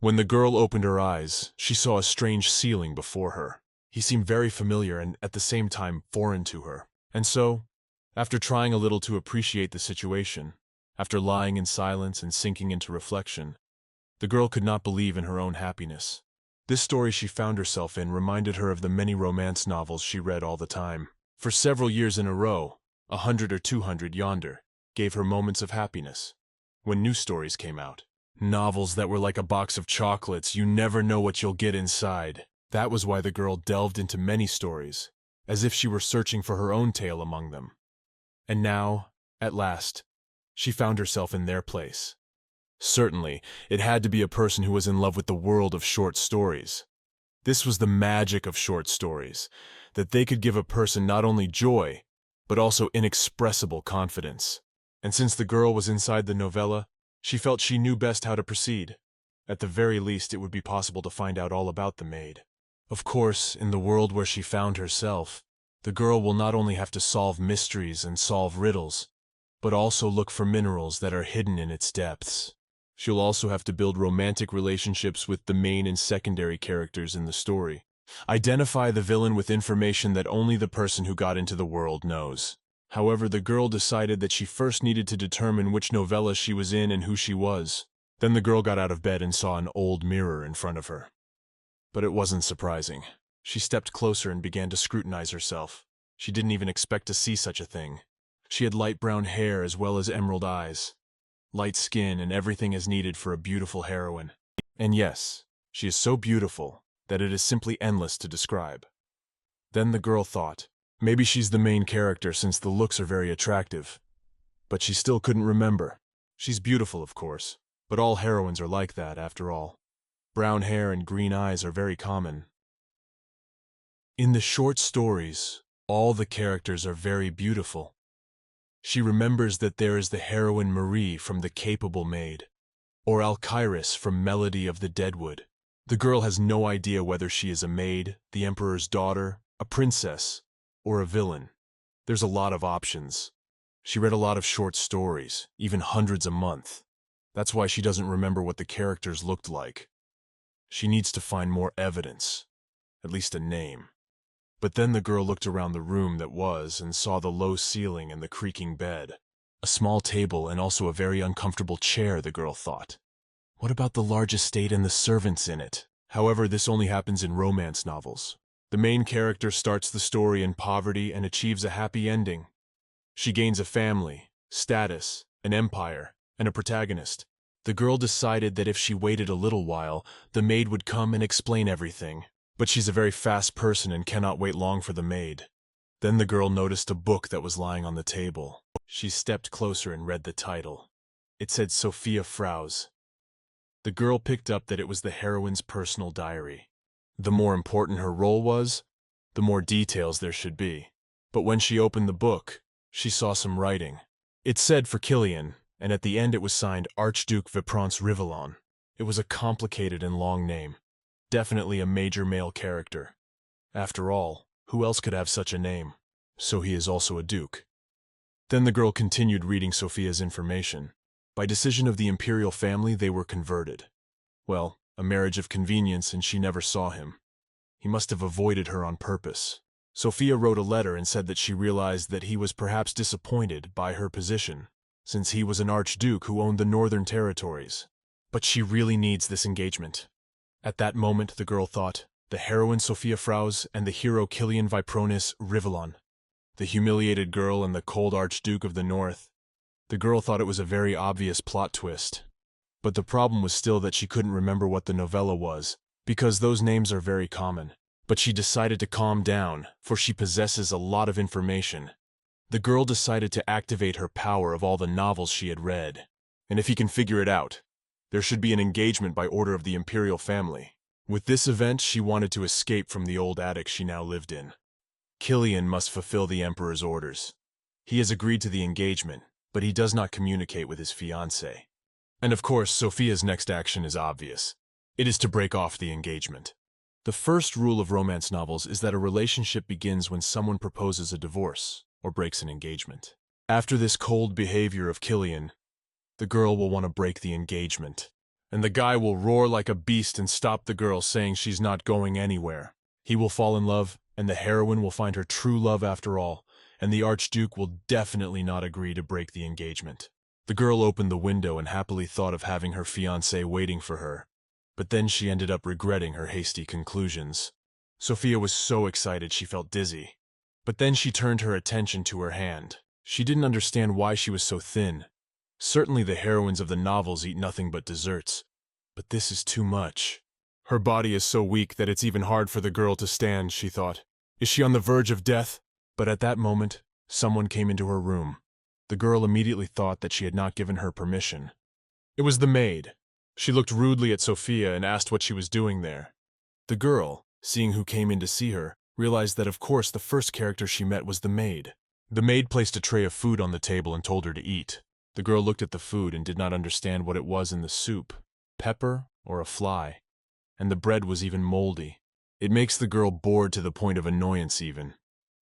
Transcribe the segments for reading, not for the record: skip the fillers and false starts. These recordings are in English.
When the girl opened her eyes, she saw a strange ceiling before her. He seemed very familiar and, at the same time, foreign to her. And so, after trying a little to appreciate the situation, after lying in silence and sinking into reflection, the girl could not believe in her own happiness. This story she found herself in reminded her of the many romance novels she read all the time. For several years in a row, 100 or 200 yonder, gave her moments of happiness. When new stories came out, novels that were like a box of chocolates, you never know what you'll get inside. That was why the girl delved into many stories, as if she were searching for her own tale among them. And now, at last, she found herself in their place. Certainly, it had to be a person who was in love with the world of short stories. This was the magic of short stories, that they could give a person not only joy, but also inexpressible confidence. And since the girl was inside the novella, she felt she knew best how to proceed. At the very least, it would be possible to find out all about the maid. Of course, in the world where she found herself, the girl will not only have to solve mysteries and solve riddles, but also look for minerals that are hidden in its depths. She'll also have to build romantic relationships with the main and secondary characters in the story. Identify the villain with information that only the person who got into the world knows. However, the girl decided that she first needed to determine which novella she was in and who she was. Then the girl got out of bed and saw an old mirror in front of her. But it wasn't surprising. She stepped closer and began to scrutinize herself. She didn't even expect to see such a thing. She had light brown hair as well as emerald eyes, light skin, and everything as needed for a beautiful heroine. And yes, she is so beautiful that it is simply endless to describe. Then the girl thought, maybe she's the main character since the looks are very attractive. But she still couldn't remember. She's beautiful, of course, but all heroines are like that after all. Brown hair and green eyes are very common. In the short stories, all the characters are very beautiful. She remembers that there is the heroine Marie from The Capable Maid, or Alkyrus from Melody of the Deadwood. The girl has no idea whether she is a maid, the emperor's daughter, a princess, or a villain. There's a lot of options. She read a lot of short stories, even hundreds a month. That's why she doesn't remember what the characters looked like. She needs to find more evidence, at least a name. But then the girl looked around the room that was and saw the low ceiling and the creaking bed. A small table and also a very uncomfortable chair, the girl thought. What about the large estate and the servants in it? However, this only happens in romance novels. The main character starts the story in poverty and achieves a happy ending. She gains a family, status, an empire, and a protagonist. The girl decided that if she waited a little while, the maid would come and explain everything. But she's a very fast person and cannot wait long for the maid. Then the girl noticed a book that was lying on the table. She stepped closer and read the title. It said Sophia Frau's. The girl picked up that it was the heroine's personal diary. The more important her role was, the more details there should be. But when she opened the book, she saw some writing. It said for Killian, and at the end it was signed Archduke Vipronce Rivellon. It was a complicated and long name. Definitely a major male character. After all, who else could have such a name? So he is also a duke. Then the girl continued reading Sophia's information. By decision of the imperial family, they were converted. Well, a marriage of convenience, and she never saw him. He must have avoided her on purpose. Sophia wrote a letter and said that she realized that he was perhaps disappointed by her position, since he was an archduke who owned the northern territories. But she really needs this engagement. At that moment, the girl thought, the heroine Sophia Frau's and the hero Killian Vipronis Rivellon. The humiliated girl and the cold archduke of the north. The girl thought it was a very obvious plot twist. But the problem was still that she couldn't remember what the novella was, because those names are very common. But she decided to calm down, for she possesses a lot of information. The girl decided to activate her power of all the novels she had read. And if he can figure it out, there should be an engagement by order of the imperial family. With this event, she wanted to escape from the old attic she now lived in. Killian must fulfill the emperor's orders. He has agreed to the engagement, but he does not communicate with his fiancée. And of course, Sophia's next action is obvious. It is to break off the engagement. The first rule of romance novels is that a relationship begins when someone proposes a divorce or breaks an engagement. After this cold behavior of Killian, the girl will want to break the engagement. and the guy will roar like a beast and stop the girl, saying she's not going anywhere. He will fall in love, and the heroine will find her true love after all, and the Archduke will definitely not agree to break the engagement. The girl opened the window and happily thought of having her fiancé waiting for her, but then she ended up regretting her hasty conclusions. Sophia was so excited she felt dizzy. But then she turned her attention to her hand. She didn't understand why she was so thin. Certainly the heroines of the novels eat nothing but desserts, but this is too much. Her body is so weak that it's even hard for the girl to stand, she thought. Is she on the verge of death? But at that moment, someone came into her room. The girl immediately thought that she had not given her permission. It was the maid. She looked rudely at Sophia and asked what she was doing there. The girl, seeing who came in to see her, realized that of course the first character she met was the maid. The maid placed a tray of food on the table and told her to eat. The girl looked at the food and did not understand what it was in the soup, pepper or a fly, and the bread was even moldy. It makes the girl bored to the point of annoyance even.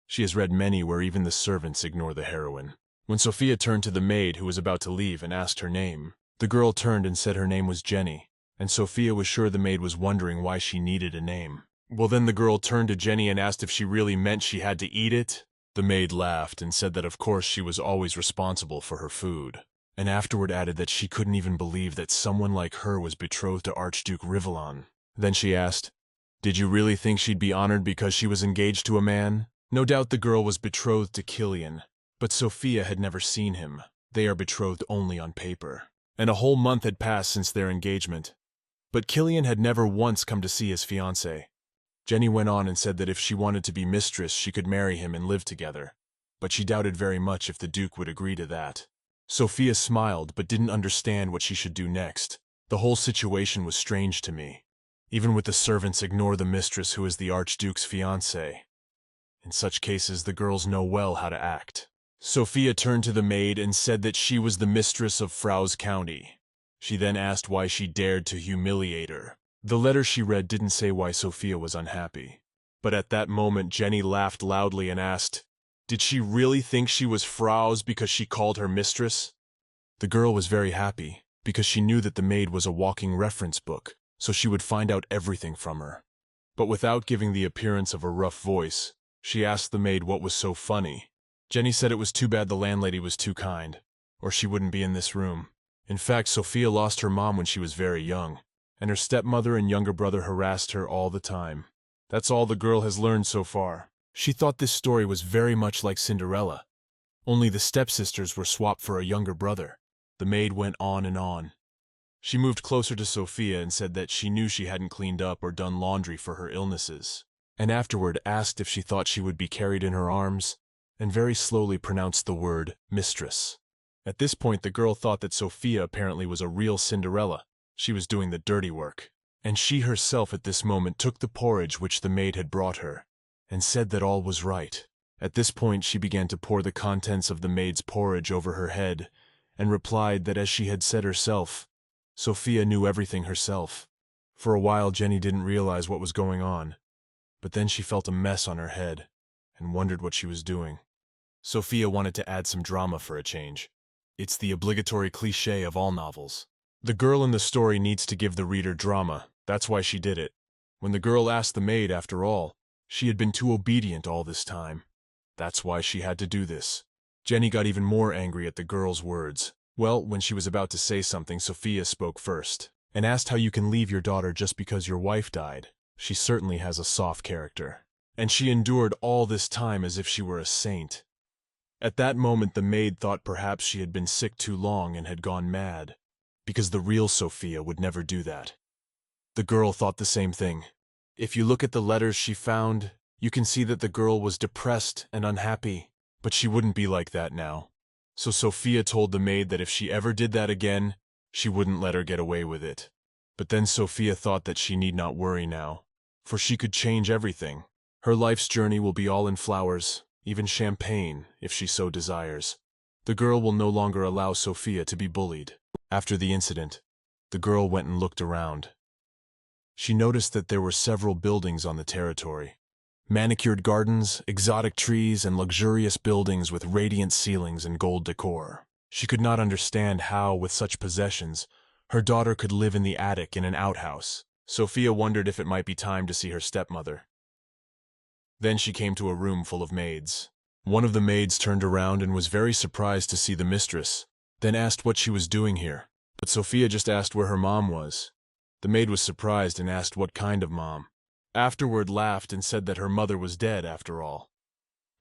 She has read many where even the servants ignore the heroine. When Sophia turned to the maid who was about to leave and asked her name, the girl turned and said her name was Jenny, and Sophia was sure the maid was wondering why she needed a name. Well, then the girl turned to Jenny and asked if she really meant she had to eat it. The maid laughed and said that of course she was always responsible for her food, and afterward added that she couldn't even believe that someone like her was betrothed to Archduke Rivalon. Then she asked, "Did you really think she'd be honored because she was engaged to a man?" No doubt the girl was betrothed to Killian, but Sophia had never seen him. They are betrothed only on paper. And a whole month had passed since their engagement. But Killian had never once come to see his fiancée. Jenny went on and said that if she wanted to be mistress, she could marry him and live together. But she doubted very much if the Duke would agree to that. Sophia smiled but didn't understand what she should do next. The whole situation was strange to me. Even with the servants ignore the mistress who is the Archduke's fiancée. In such cases, the girls know well how to act. Sophia turned to the maid and said that she was the mistress of Frau's County. She then asked why she dared to humiliate her. The letter she read didn't say why Sophia was unhappy. But at that moment, Jenny laughed loudly and asked, did she really think she was Frau's because she called her mistress? The girl was very happy, because she knew that the maid was a walking reference book, so she would find out everything from her. But without giving the appearance of a rough voice, she asked the maid what was so funny. Jenny said it was too bad the landlady was too kind, or she wouldn't be in this room. In fact, Sophia lost her mom when she was very young, and her stepmother and younger brother harassed her all the time. That's all the girl has learned so far. She thought this story was very much like Cinderella, only the stepsisters were swapped for a younger brother. The maid went on and on. She moved closer to Sophia and said that she knew she hadn't cleaned up or done laundry for her illnesses, and afterward asked if she thought she would be carried in her arms, and very slowly pronounced the word mistress. At this point, the girl thought that Sophia apparently was a real Cinderella. She was doing the dirty work. And she herself at this moment took the porridge which the maid had brought her, and said that all was right. At this point, she began to pour the contents of the maid's porridge over her head, and replied that as she had said herself, Sophia knew everything herself. For a while, Jenny didn't realize what was going on, but then she felt a mess on her head, and wondered what she was doing. Sophia wanted to add some drama for a change. It's the obligatory cliché of all novels. The girl in the story needs to give the reader drama. That's why she did it. When the girl asked the maid, after all, she had been too obedient all this time. That's why she had to do this. Jenny got even more angry at the girl's words. Well, when she was about to say something, Sophia spoke first, and asked how you can leave your daughter just because your wife died. She certainly has a soft character. And she endured all this time as if she were a saint. At that moment, the maid thought perhaps she had been sick too long and had gone mad, because the real Sophia would never do that. The girl thought the same thing. If you look at the letters she found, you can see that the girl was depressed and unhappy, but she wouldn't be like that now. So Sophia told the maid that if she ever did that again, she wouldn't let her get away with it. But then Sophia thought that she need not worry now, for she could change everything. Her life's journey will be all in flowers, even champagne, if she so desires. The girl will no longer allow Sophia to be bullied. After the incident, the girl went and looked around. She noticed that there were several buildings on the territory. Manicured gardens, exotic trees, and luxurious buildings with radiant ceilings and gold decor. She could not understand how, with such possessions, Her daughter could live in the attic in an outhouse. Sophia wondered if it might be time to see her stepmother. Then she came to a room full of maids. One of the maids turned around and was very surprised to see the mistress, then asked what she was doing here. But Sophia just asked where her mom was. The maid was surprised and asked what kind of mom. Afterward laughed and said that her mother was dead after all.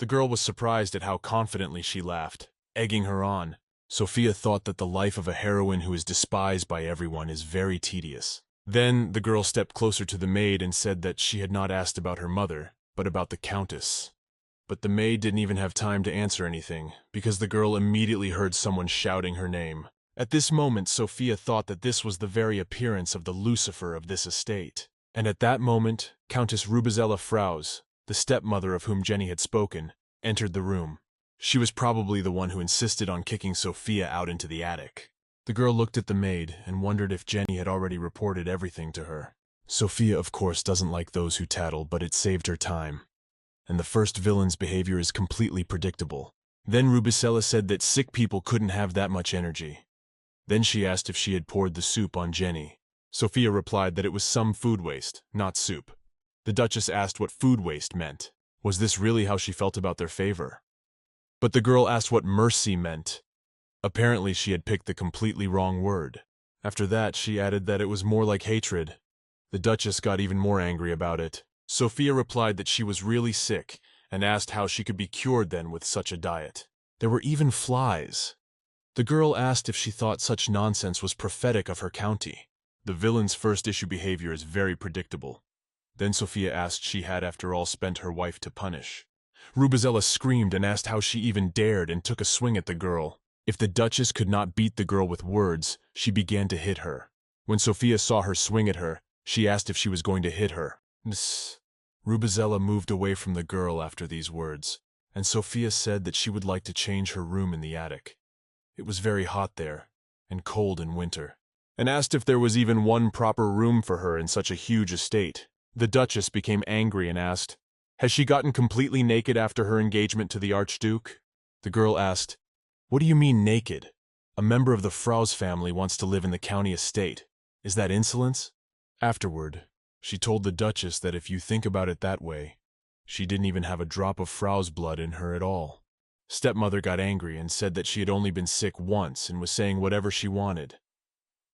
The girl was surprised at how confidently she laughed, egging her on. Sophia thought that the life of a heroine who is despised by everyone is very tedious. Then the girl stepped closer to the maid and said that she had not asked about her mother, but about the countess. But the maid didn't even have time to answer anything, because the girl immediately heard someone shouting her name. At this moment, Sophia thought that this was the very appearance of the Lucifer of this estate. And at that moment, Countess Rubizella Fraus, the stepmother of whom Jenny had spoken, entered the room. She was probably the one who insisted on kicking Sophia out into the attic. The girl looked at the maid and wondered if Jenny had already reported everything to her. Sophia, of course, doesn't like those who tattle, but it saved her time. And the first villain's behavior is completely predictable. Then Rubicella said that sick people couldn't have that much energy. Then she asked if she had poured the soup on Jenny. Sophia replied that it was some food waste, not soup. The Duchess asked what food waste meant. Was this really how she felt about their favor? But the girl asked what mercy meant. Apparently she had picked the completely wrong word. After that, she added that it was more like hatred. The Duchess got even more angry about it. Sophia replied that she was really sick and asked how she could be cured then with such a diet. There were even flies. The girl asked if she thought such nonsense was prophetic of her county. The villain's first issue behavior is very predictable. Then Sophia asked she had after all spent her wife to punish. Rubizella screamed and asked how she even dared and took a swing at the girl. If the Duchess could not beat the girl with words, she began to hit her. When Sophia saw her swing at her, she asked if she was going to hit her. Rubizella moved away from the girl after these words, and Sophia said that she would like to change her room in the attic. It was very hot there, and cold in winter, and asked if there was even one proper room for her in such a huge estate. The Duchess became angry and asked, "Has she gotten completely naked after her engagement to the Archduke?" The girl asked, "What do you mean naked? A member of the Fraus family wants to live in the county estate. Is that insolence?" Afterward, she told the Duchess that if you think about it that way, she didn't even have a drop of Fraus blood in her at all. Stepmother got angry and said that she had only been sick once and was saying whatever she wanted.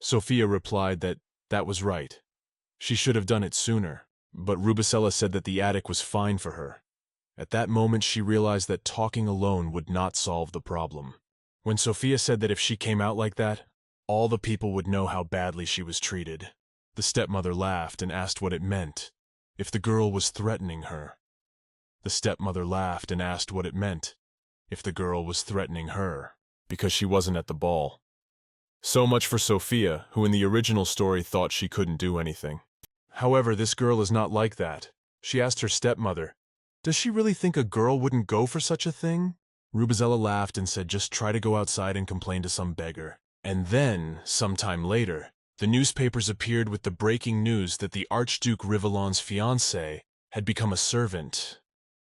Sophia replied that that was right. She should have done it sooner, but Rubicella said that the attic was fine for her. At that moment she realized that talking alone would not solve the problem. When Sophia said that if she came out like that, all the people would know how badly she was treated. The stepmother laughed and asked what it meant, if the girl was threatening her. The stepmother laughed and asked what it meant, if the girl was threatening her, because she wasn't at the ball. So much for Sophia, who in the original story thought she couldn't do anything. However, this girl is not like that. She asked her stepmother, "Does she really think a girl wouldn't go for such a thing?" Rubizella laughed and said just try to go outside and complain to some beggar. And then, sometime later, the newspapers appeared with the breaking news that the Archduke Rivellon's fiancée had become a servant.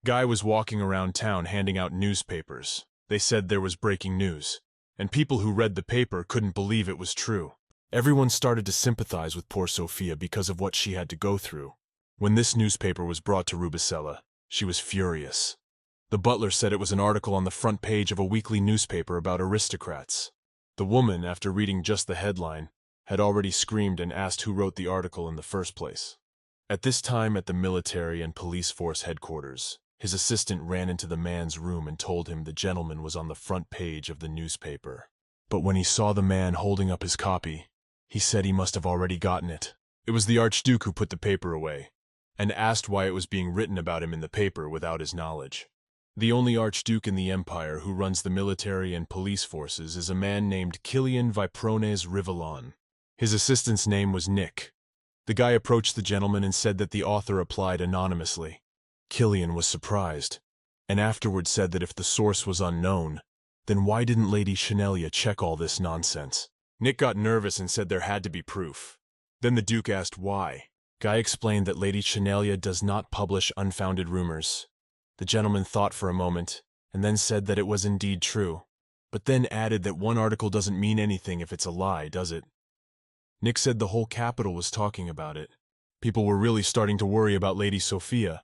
Guy was walking around town handing out newspapers. They said there was breaking news, and people who read the paper couldn't believe it was true. Everyone started to sympathize with poor Sophia because of what she had to go through. When this newspaper was brought to Rubicella, she was furious. The butler said it was an article on the front page of a weekly newspaper about aristocrats. The woman, after reading just the headline, had already screamed and asked who wrote the article in the first place. At this time at the military and police force headquarters, his assistant ran into the man's room and told him the gentleman was on the front page of the newspaper. But when he saw the man holding up his copy, he said he must have already gotten it. It was the Archduke who put the paper away, and asked why it was being written about him in the paper without his knowledge. The only Archduke in the Empire who runs the military and police forces is a man named Kilian Viprones Rivellon. His assistant's name was Nick. The guy approached the gentleman and said that the author applied anonymously. Kilian was surprised, and afterward said that if the source was unknown, then why didn't Lady Chanelia check all this nonsense? Nick got nervous and said there had to be proof. Then the Duke asked why. Guy explained that Lady Chanelia does not publish unfounded rumors. The gentleman thought for a moment, and then said that it was indeed true, but then added that one article doesn't mean anything if it's a lie, does it? Nick said the whole capital was talking about it. People were really starting to worry about Lady Sophia,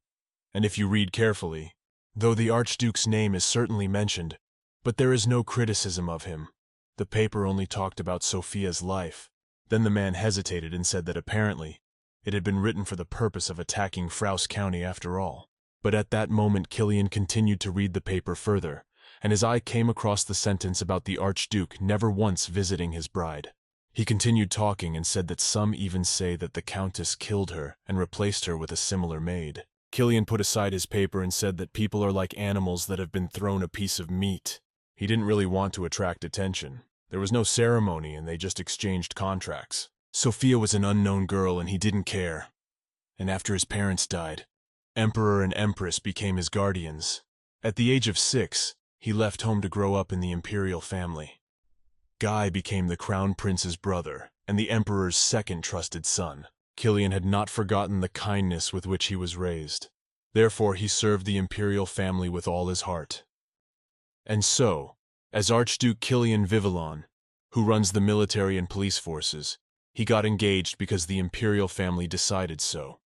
and if you read carefully, though the Archduke's name is certainly mentioned, but there is no criticism of him. The paper only talked about Sophia's life. Then the man hesitated and said that apparently it had been written for the purpose of attacking Frouse County after all. But at that moment Killian continued to read the paper further, and his eye came across the sentence about the Archduke never once visiting his bride. He continued talking and said that some even say that the Countess killed her and replaced her with a similar maid. Killian put aside his paper and said that people are like animals that have been thrown a piece of meat. He didn't really want to attract attention. There was no ceremony and they just exchanged contracts. Sophia was an unknown girl and he didn't care. And after his parents died, Emperor and Empress became his guardians. At the age of 6, he left home to grow up in the imperial family. Guy became the crown prince's brother and the emperor's second trusted son. Killian had not forgotten the kindness with which he was raised. Therefore, he served the imperial family with all his heart. And so, as Archduke Killian Vivillon, who runs the military and police forces, he got engaged because the imperial family decided so.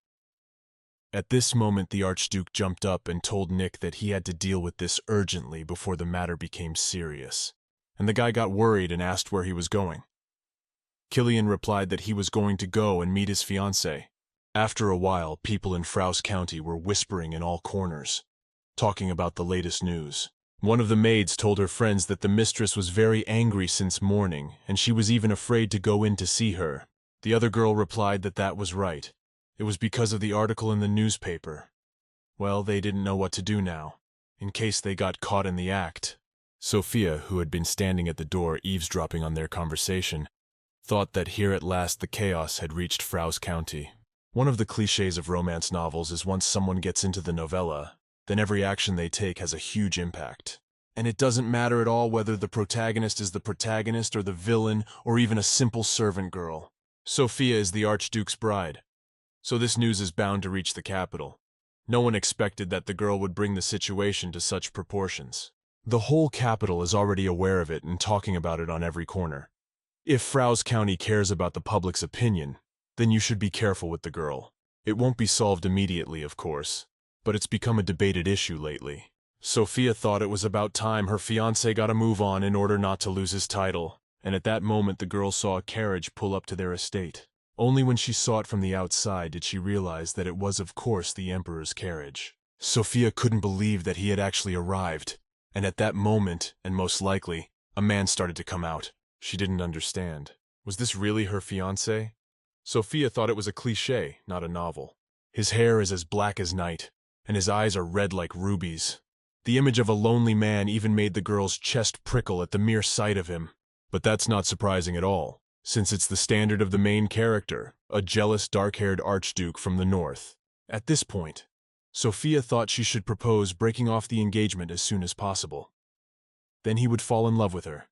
At this moment, the Archduke jumped up and told Nick that he had to deal with this urgently before the matter became serious. And the guy got worried and asked where he was going. Killian replied that he was going to go and meet his fiancée. After a while, people in Frouse County were whispering in all corners, talking about the latest news. One of the maids told her friends that the mistress was very angry since morning, and she was even afraid to go in to see her. The other girl replied that that was right. It was because of the article in the newspaper. Well, they didn't know what to do now, in case they got caught in the act. Sophia, who had been standing at the door eavesdropping on their conversation, thought that here at last the chaos had reached Frouse County. One of the clichés of romance novels is once someone gets into the novella, then every action they take has a huge impact. And it doesn't matter at all whether the protagonist is the protagonist or the villain or even a simple servant girl. Sophia is the Archduke's bride, so this news is bound to reach the capital. No one expected that the girl would bring the situation to such proportions. The whole capital is already aware of it and talking about it on every corner. If Frouse County cares about the public's opinion, then you should be careful with the girl. It won't be solved immediately, of course, but it's become a debated issue lately. Sophia thought it was about time her fiancé got a move on in order not to lose his title, and at that moment the girl saw a carriage pull up to their estate. Only when she saw it from the outside did she realize that it was of course the Emperor's carriage. Sophia couldn't believe that he had actually arrived, and at that moment, and most likely, a man started to come out. She didn't understand. Was this really her fiancé? Sophia thought it was a cliché, not a novel. His hair is as black as night, and his eyes are red like rubies. The image of a lonely man even made the girl's chest prickle at the mere sight of him. But that's not surprising at all, since it's the standard of the main character, a jealous dark-haired archduke from the north. At this point, Sophia thought she should propose breaking off the engagement as soon as possible. Then he would fall in love with her.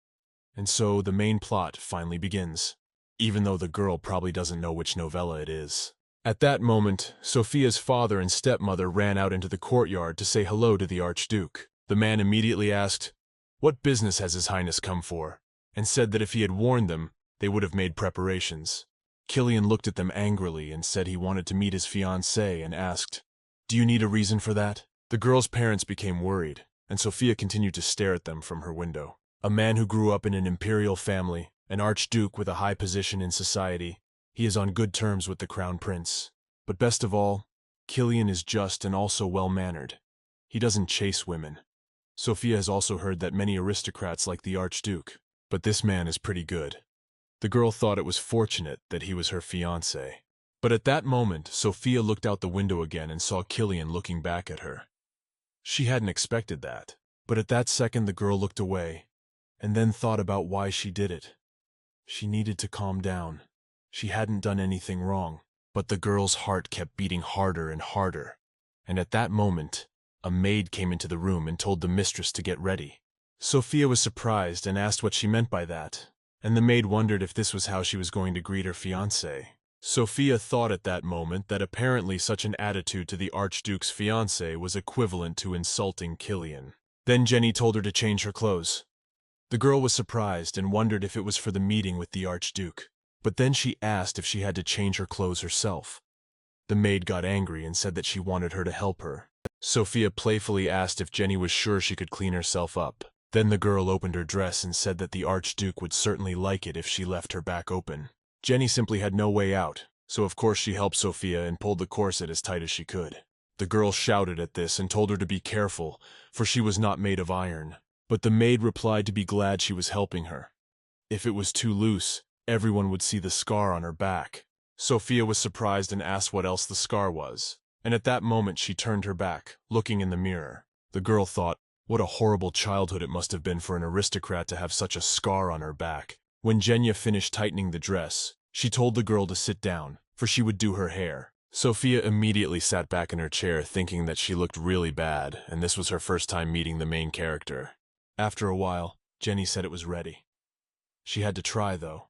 And so the main plot finally begins, even though the girl probably doesn't know which novella it is. At that moment, Sophia's father and stepmother ran out into the courtyard to say hello to the Archduke. The man immediately asked, "What business has His Highness come for?" and said that if he had warned them, they would have made preparations. Killian looked at them angrily and said he wanted to meet his fiancée and asked, "Do you need a reason for that?" The girl's parents became worried, and Sophia continued to stare at them from her window. A man who grew up in an imperial family, an archduke with a high position in society, he is on good terms with the crown prince. But best of all, Killian is just and also well-mannered. He doesn't chase women. Sophia has also heard that many aristocrats like the archduke, but this man is pretty good. The girl thought it was fortunate that he was her fiancé. But at that moment, Sophia looked out the window again and saw Killian looking back at her. She hadn't expected that, but at that second the girl looked away, and then thought about why she did it. She needed to calm down. She hadn't done anything wrong, but the girl's heart kept beating harder and harder. And at that moment, a maid came into the room and told the mistress to get ready. Sophia was surprised and asked what she meant by that, and the maid wondered if this was how she was going to greet her fiancé. Sophia thought at that moment that apparently such an attitude to the Archduke's fiancé was equivalent to insulting Killian. Then Jenny told her to change her clothes. The girl was surprised and wondered if it was for the meeting with the Archduke. But then she asked if she had to change her clothes herself. The maid got angry and said that she wanted her to help her. Sophia playfully asked if Jenny was sure she could clean herself up. Then the girl opened her dress and said that the Archduke would certainly like it if she left her back open. Jenny simply had no way out, so of course she helped Sophia and pulled the corset as tight as she could. The girl shouted at this and told her to be careful, for she was not made of iron. But the maid replied to be glad she was helping her. If it was too loose, everyone would see the scar on her back. Sophia was surprised and asked what else the scar was, and at that moment she turned her back, looking in the mirror. The girl thought, what a horrible childhood it must have been for an aristocrat to have such a scar on her back. When Jenya finished tightening the dress, she told the girl to sit down, for she would do her hair. Sophia immediately sat back in her chair thinking that she looked really bad, and this was her first time meeting the main character. After a while, Jenny said it was ready. She had to try, though,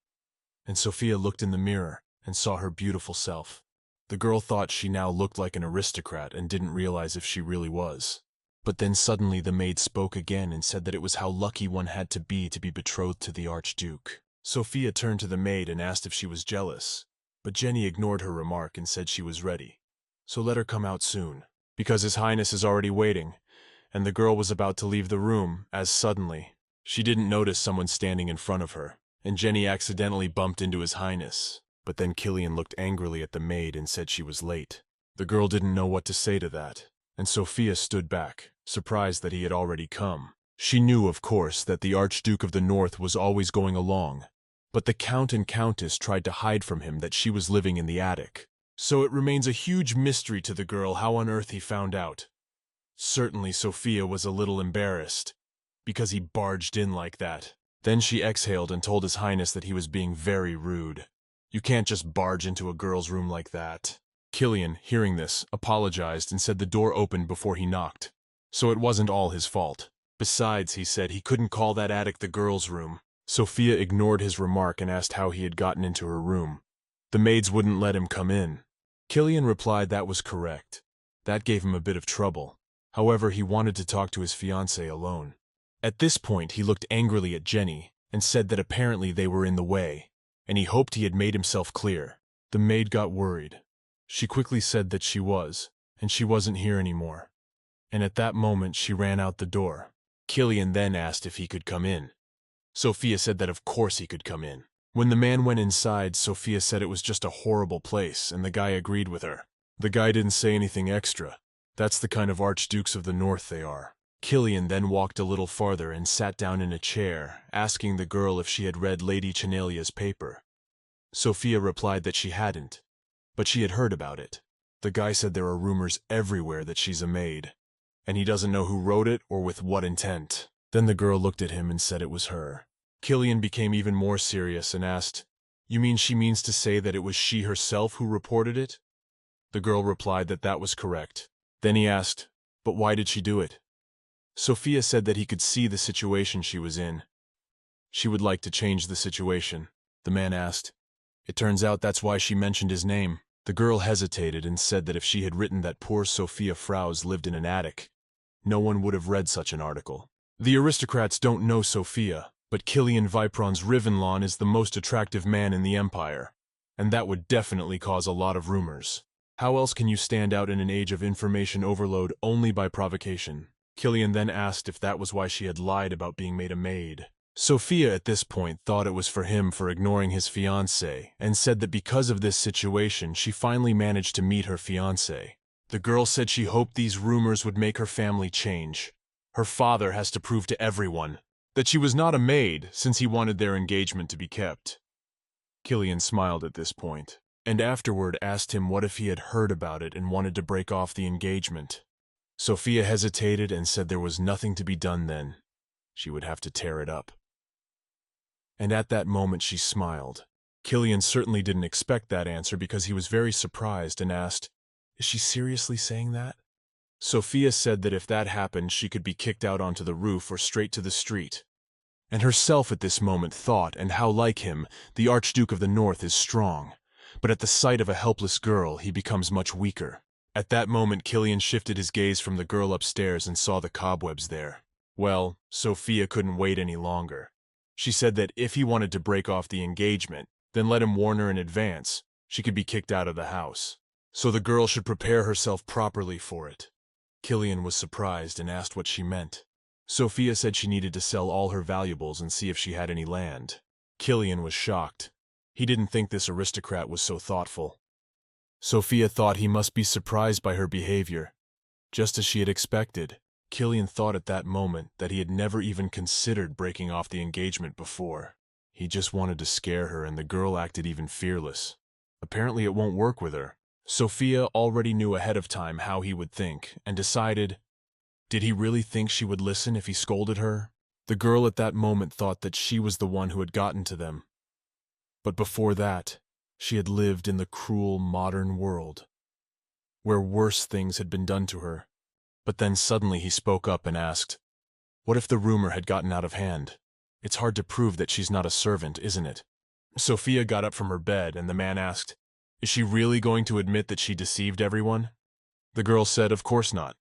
and Sophia looked in the mirror and saw her beautiful self. The girl thought she now looked like an aristocrat and didn't realize if she really was. But then suddenly the maid spoke again and said that it was how lucky one had to be betrothed to the Archduke. Sophia turned to the maid and asked if she was jealous, but Jenny ignored her remark and said she was ready. So let her come out soon, because His Highness is already waiting, and the girl was about to leave the room, as suddenly, she didn't notice someone standing in front of her, and Jenny accidentally bumped into His Highness. But then Killian looked angrily at the maid and said she was late. The girl didn't know what to say to that, and Sophia stood back, surprised that he had already come. She knew, of course, that the Archduke of the North was always going along, but the Count and Countess tried to hide from him that she was living in the attic. So it remains a huge mystery to the girl how on earth he found out. Certainly Sophia was a little embarrassed, because he barged in like that. Then she exhaled and told His Highness that he was being very rude. You can't just barge into a girl's room like that. Killian, hearing this, apologized and said the door opened before he knocked, so it wasn't all his fault. Besides, he said he couldn't call that attic the girl's room. Sophia ignored his remark and asked how he had gotten into her room. The maids wouldn't let him come in. Killian replied that was correct. That gave him a bit of trouble. However, he wanted to talk to his fiancée alone. At this point, he looked angrily at Jenny and said that apparently they were in the way, and he hoped he had made himself clear. The maid got worried. She quickly said that she was, and she wasn't here anymore. And at that moment, she ran out the door. Killian then asked if he could come in. Sophia said that of course he could come in. When the man went inside, Sophia said it was just a horrible place, and the guy agreed with her. The guy didn't say anything extra. That's the kind of Archdukes of the North they are. Killian then walked a little farther and sat down in a chair, asking the girl if she had read Lady Chanelia's paper. Sophia replied that she hadn't, but she had heard about it. The guy said there are rumors everywhere that she's a maid, and he doesn't know who wrote it or with what intent. Then the girl looked at him and said it was her. Killian became even more serious and asked, "You mean she means to say that it was she herself who reported it?" The girl replied that that was correct. Then he asked, "But why did she do it?" Sophia said that he could see the situation she was in. She would like to change the situation. The man asked, "It turns out that's why she mentioned his name." The girl hesitated and said that if she had written that poor Sophia Fraus lived in an attic, no one would have read such an article. The aristocrats don't know Sophia, but Killian Vipron's Rivenlawn is the most attractive man in the empire, and that would definitely cause a lot of rumors. How else can you stand out in an age of information overload only by provocation? Killian then asked if that was why she had lied about being made a maid. Sophia at this point thought it was for him for ignoring his fiancé, and said that because of this situation she finally managed to meet her fiancé. The girl said she hoped these rumors would make her family change. Her father has to prove to everyone that she was not a maid, since he wanted their engagement to be kept. Killian smiled at this point, and afterward asked him what if he had heard about it and wanted to break off the engagement. Sophia hesitated and said there was nothing to be done then. She would have to tear it up. And at that moment she smiled. Killian certainly didn't expect that answer because he was very surprised and asked, "Is she seriously saying that?" Sophia said that if that happened she could be kicked out onto the roof or straight to the street. And herself at this moment thought, and how like him, the Archduke of the North is strong, but at the sight of a helpless girl he becomes much weaker. At that moment Killian shifted his gaze from the girl upstairs and saw the cobwebs there. Well, Sophia couldn't wait any longer. She said that if he wanted to break off the engagement, then let him warn her in advance. She could be kicked out of the house. So the girl should prepare herself properly for it. Killian was surprised and asked what she meant. Sophia said she needed to sell all her valuables and see if she had any land. Killian was shocked. He didn't think this aristocrat was so thoughtful. Sophia thought he must be surprised by her behavior, just as she had expected. Killian thought at that moment that he had never even considered breaking off the engagement before. He just wanted to scare her, and the girl acted even fearless. Apparently it won't work with her. Sophia already knew ahead of time how he would think, and decided, did he really think she would listen if he scolded her? The girl at that moment thought that she was the one who had gotten to them. But before that, she had lived in the cruel modern world, where worse things had been done to her. But then suddenly he spoke up and asked, what if the rumor had gotten out of hand? It's hard to prove that she's not a servant, isn't it? Sophia got up from her bed, and the man asked, is she really going to admit that she deceived everyone? The girl said, of course not.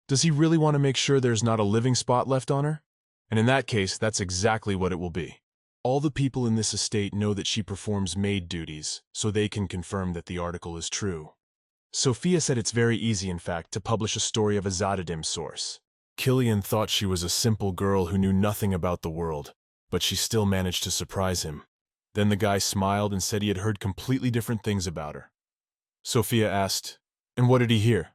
Does he really want to make sure there's not a living spot left on her? And in that case, that's exactly what it will be. All the people in this estate know that she performs maid duties, so they can confirm that the article is true. Sophia said it's very easy, in fact, to publish a story of a Zadadim source. Killian thought she was a simple girl who knew nothing about the world, but she still managed to surprise him. Then the guy smiled and said he had heard completely different things about her. Sophia asked, and what did he hear?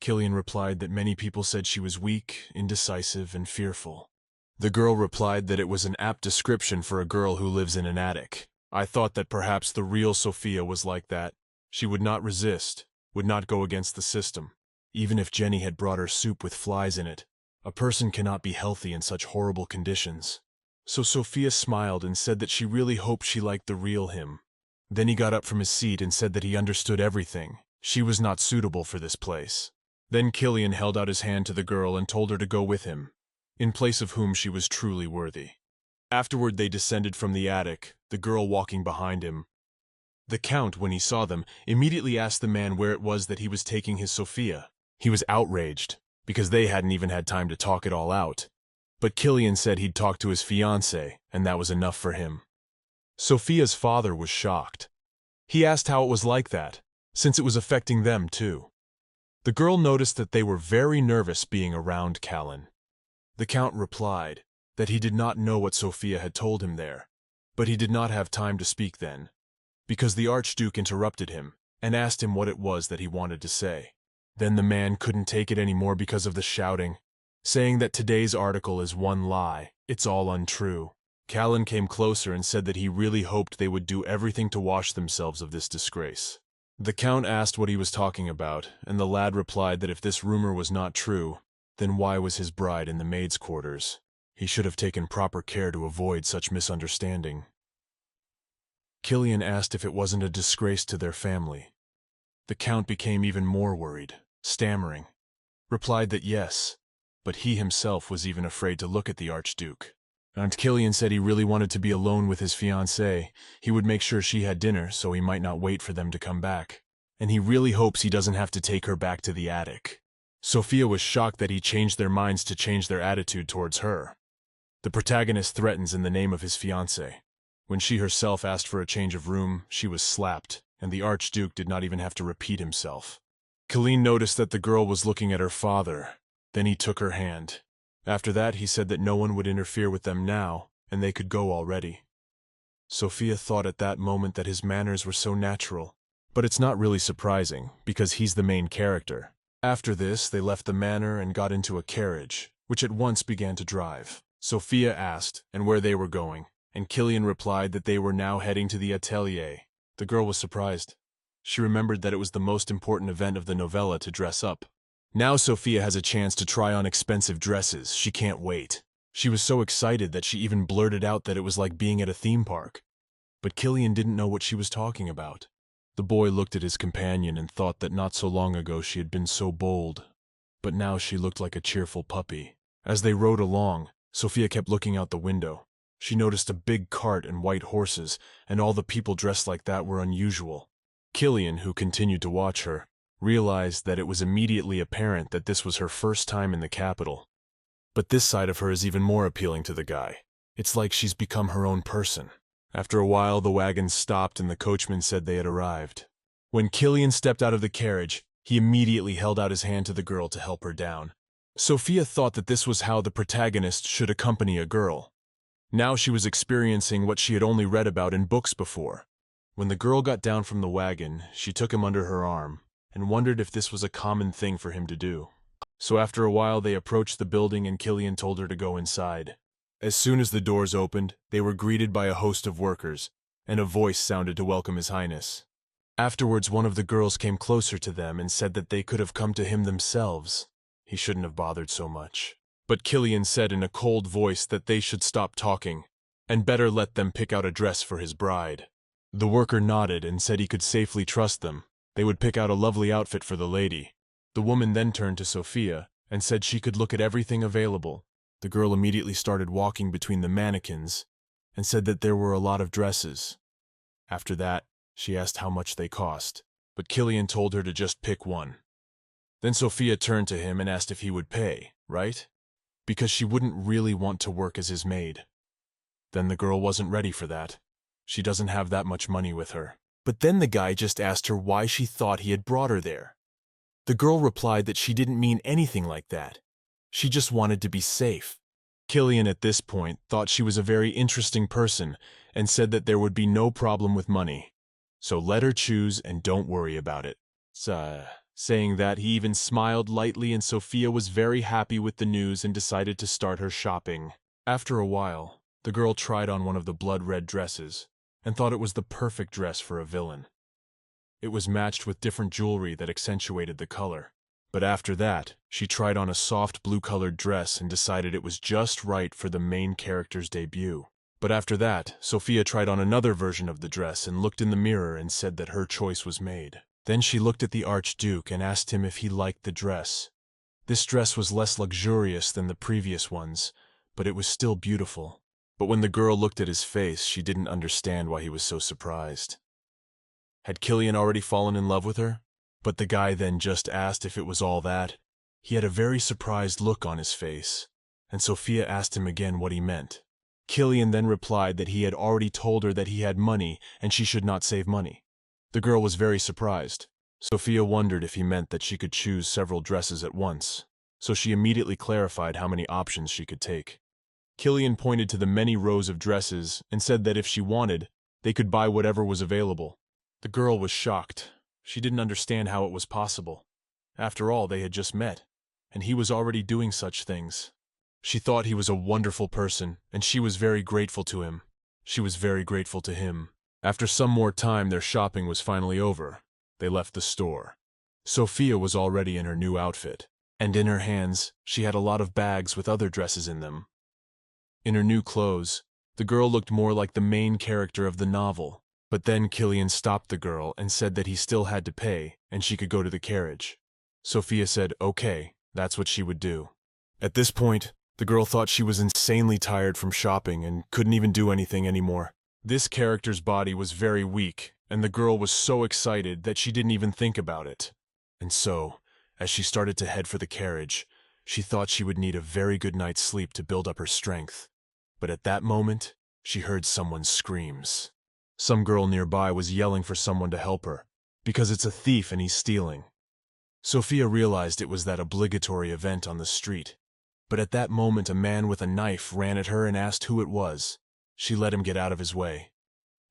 Killian replied that many people said she was weak, indecisive, and fearful. The girl replied that it was an apt description for a girl who lives in an attic. I thought that perhaps the real Sophia was like that. She would not resist, would not go against the system. Even if Jenny had brought her soup with flies in it, a person cannot be healthy in such horrible conditions. So Sophia smiled and said that she really hoped she liked the real him. Then he got up from his seat and said that he understood everything. She was not suitable for this place. Then Killian held out his hand to the girl and told her to go with him, in place of whom she was truly worthy. Afterward they descended from the attic, the girl walking behind him. The Count, when he saw them, immediately asked the man where it was that he was taking his Sophia. He was outraged, because they hadn't even had time to talk it all out. But Killian said he'd talked to his fiancée, and that was enough for him. Sophia's father was shocked. He asked how it was like that, since it was affecting them too. The girl noticed that they were very nervous being around Callan. The Count replied that he did not know what Sophia had told him there, but he did not have time to speak then, because the Archduke interrupted him and asked him what it was that he wanted to say. Then the man couldn't take it anymore because of the shouting, saying that today's article is one lie, it's all untrue. Callan came closer and said that he really hoped they would do everything to wash themselves of this disgrace. The Count asked what he was talking about, and the lad replied that if this rumor was not true, then why was his bride in the maid's quarters? He should have taken proper care to avoid such misunderstanding. Killian asked if it wasn't a disgrace to their family. The Count became even more worried, stammering, replied that yes, but he himself was even afraid to look at the Archduke. And Killian said he really wanted to be alone with his fiancée. He would make sure she had dinner so he might not wait for them to come back. And he really hopes he doesn't have to take her back to the attic. Sophia was shocked that he changed their minds to change their attitude towards her. The protagonist threatens in the name of his fiancée. When she herself asked for a change of room, she was slapped, and the Archduke did not even have to repeat himself. Killian noticed that the girl was looking at her father. Then he took her hand. After that, he said that no one would interfere with them now, and they could go already. Sophia thought at that moment that his manners were so natural, but it's not really surprising, because he's the main character. After this, they left the manor and got into a carriage, which at once began to drive. Sophia asked, and where they were going, and Killian replied that they were now heading to the atelier. The girl was surprised. She remembered that it was the most important event of the novella to dress up. Now Sophia has a chance to try on expensive dresses. She can't wait. She was so excited that she even blurted out that it was like being at a theme park. But Killian didn't know what she was talking about. The boy looked at his companion and thought that not so long ago she had been so bold, but now she looked like a cheerful puppy. As they rode along, Sophia kept looking out the window. She noticed a big cart and white horses, and all the people dressed like that were unusual. Killian, who continued to watch her, realized that it was immediately apparent that this was her first time in the capital. But this side of her is even more appealing to the guy. It's like she's become her own person. After a while, the wagon stopped and the coachman said they had arrived. When Killian stepped out of the carriage, he immediately held out his hand to the girl to help her down. Sophia thought that this was how the protagonist should accompany a girl. Now she was experiencing what she had only read about in books before. When the girl got down from the wagon, she took him under her arm and wondered if this was a common thing for him to do. So after a while, they approached the building and Killian told her to go inside. As soon as the doors opened, they were greeted by a host of workers, and a voice sounded to welcome His Highness. Afterwards, one of the girls came closer to them and said that they could have come to him themselves. He shouldn't have bothered so much. But Killian said in a cold voice that they should stop talking, and better let them pick out a dress for his bride. The worker nodded and said he could safely trust them. They would pick out a lovely outfit for the lady. The woman then turned to Sophia and said she could look at everything available. The girl immediately started walking between the mannequins and said that there were a lot of dresses. After that, she asked how much they cost, but Killian told her to just pick one. Then Sophia turned to him and asked if he would pay, right? Because she wouldn't really want to work as his maid. Then the girl wasn't ready for that. She doesn't have that much money with her. But then the guy just asked her why she thought he had brought her there. The girl replied that she didn't mean anything like that. She just wanted to be safe. Killian at this point thought she was a very interesting person and said that there would be no problem with money. So let her choose and don't worry about it. Saying that, he even smiled lightly and Sophia was very happy with the news and decided to start her shopping. After a while, the girl tried on one of the blood-red dresses and thought it was the perfect dress for a villain. It was matched with different jewelry that accentuated the color. But after that, she tried on a soft blue-colored dress and decided it was just right for the main character's debut. But after that, Sophia tried on another version of the dress and looked in the mirror and said that her choice was made. Then she looked at the Archduke and asked him if he liked the dress. This dress was less luxurious than the previous ones, but it was still beautiful. But when the girl looked at his face, she didn't understand why he was so surprised. Had Killian already fallen in love with her? But the guy then just asked if it was all that. He had a very surprised look on his face, and Sophia asked him again what he meant. Killian then replied that he had already told her that he had money and she should not save money. The girl was very surprised. Sophia wondered if he meant that she could choose several dresses at once, so she immediately clarified how many options she could take. Killian pointed to the many rows of dresses and said that if she wanted, they could buy whatever was available. The girl was shocked. She didn't understand how it was possible. After all, they had just met, and he was already doing such things. She thought he was a wonderful person, and she was very grateful to him. She was very grateful to him. After some more time, their shopping was finally over. They left the store. Sophia was already in her new outfit, and in her hands, she had a lot of bags with other dresses in them. In her new clothes, the girl looked more like the main character of the novel. But then Killian stopped the girl and said that he still had to pay and she could go to the carriage. Sophia said okay, that's what she would do. At this point, the girl thought she was insanely tired from shopping and couldn't even do anything anymore. This character's body was very weak, and the girl was so excited that she didn't even think about it. And so, as she started to head for the carriage, she thought she would need a very good night's sleep to build up her strength. But at that moment, she heard someone's screams. Some girl nearby was yelling for someone to help her, because it's a thief and he's stealing. Sophia realized it was that obligatory event on the street. But at that moment, a man with a knife ran at her and asked who it was. She let him get out of his way.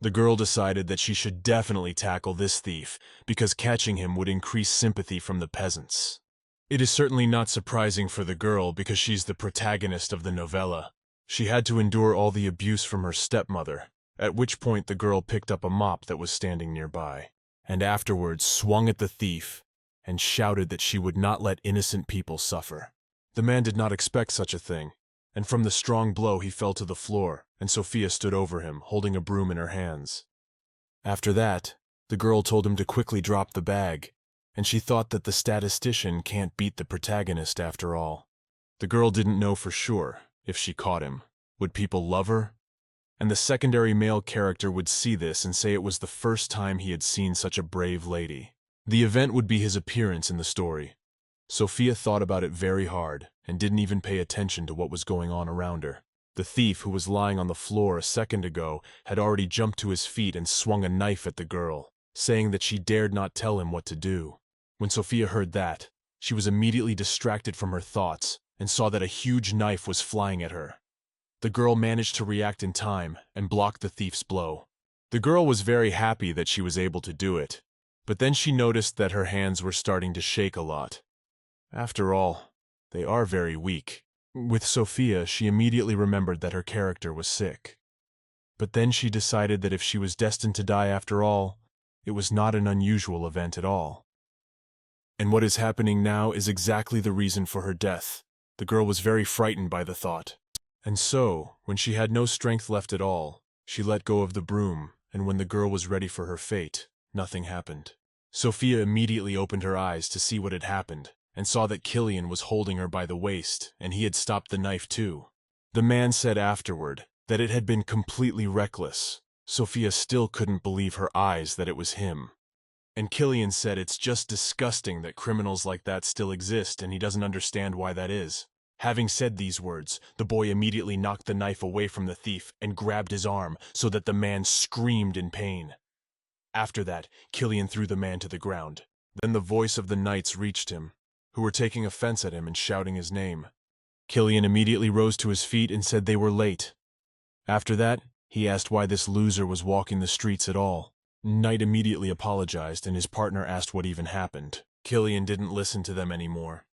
The girl decided that she should definitely tackle this thief, because catching him would increase sympathy from the peasants. It is certainly not surprising for the girl because she's the protagonist of the novella. She had to endure all the abuse from her stepmother, at which point the girl picked up a mop that was standing nearby, and afterwards swung at the thief and shouted that she would not let innocent people suffer. The man did not expect such a thing, and from the strong blow he fell to the floor, and Sophia stood over him, holding a broom in her hands. After that, the girl told him to quickly drop the bag, and she thought that the statistician can't beat the protagonist after all. The girl didn't know for sure if she caught him. Would people love her? And the secondary male character would see this and say it was the first time he had seen such a brave lady. The event would be his appearance in the story. Sophia thought about it very hard and didn't even pay attention to what was going on around her. The thief, who was lying on the floor a second ago, had already jumped to his feet and swung a knife at the girl, saying that she dared not tell him what to do. When Sophia heard that, she was immediately distracted from her thoughts and saw that a huge knife was flying at her. The girl managed to react in time and block the thief's blow. The girl was very happy that she was able to do it, but then she noticed that her hands were starting to shake a lot. After all, they are very weak. With Sophia, she immediately remembered that her character was sick. But then she decided that if she was destined to die after all, it was not an unusual event at all. And what is happening now is exactly the reason for her death. The girl was very frightened by the thought. And so, when she had no strength left at all, she let go of the broom, and when the girl was ready for her fate, nothing happened. Sophia immediately opened her eyes to see what had happened, and saw that Killian was holding her by the waist, and he had stopped the knife too. The man said afterward that it had been completely reckless. Sophia still couldn't believe her eyes that it was him. And Killian said it's just disgusting that criminals like that still exist, and he doesn't understand why that is. Having said these words, the boy immediately knocked the knife away from the thief and grabbed his arm so that the man screamed in pain. After that, Killian threw the man to the ground. Then the voice of the knights reached him, who were taking offense at him and shouting his name. Killian immediately rose to his feet and said they were late. After that, he asked why this loser was walking the streets at all. Knight immediately apologized, and his partner asked what even happened. Killian didn't listen to them anymore.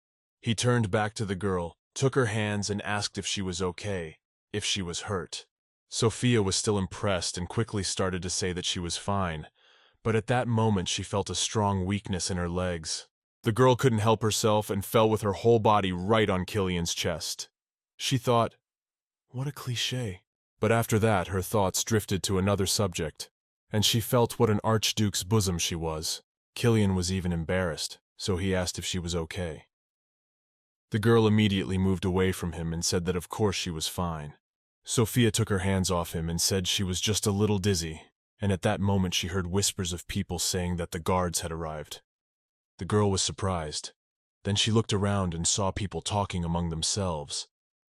He turned back to the girl, took her hands, and asked if she was okay, if she was hurt. Sophia was still impressed and quickly started to say that she was fine, but at that moment she felt a strong weakness in her legs. The girl couldn't help herself and fell with her whole body right on Killian's chest. She thought, what a cliché. But after that, her thoughts drifted to another subject, and she felt what an archduke's bosom she was. Killian was even embarrassed, so he asked if she was okay. The girl immediately moved away from him and said that of course she was fine. Sophia took her hands off him and said she was just a little dizzy, and at that moment she heard whispers of people saying that the guards had arrived. The girl was surprised. Then she looked around and saw people talking among themselves.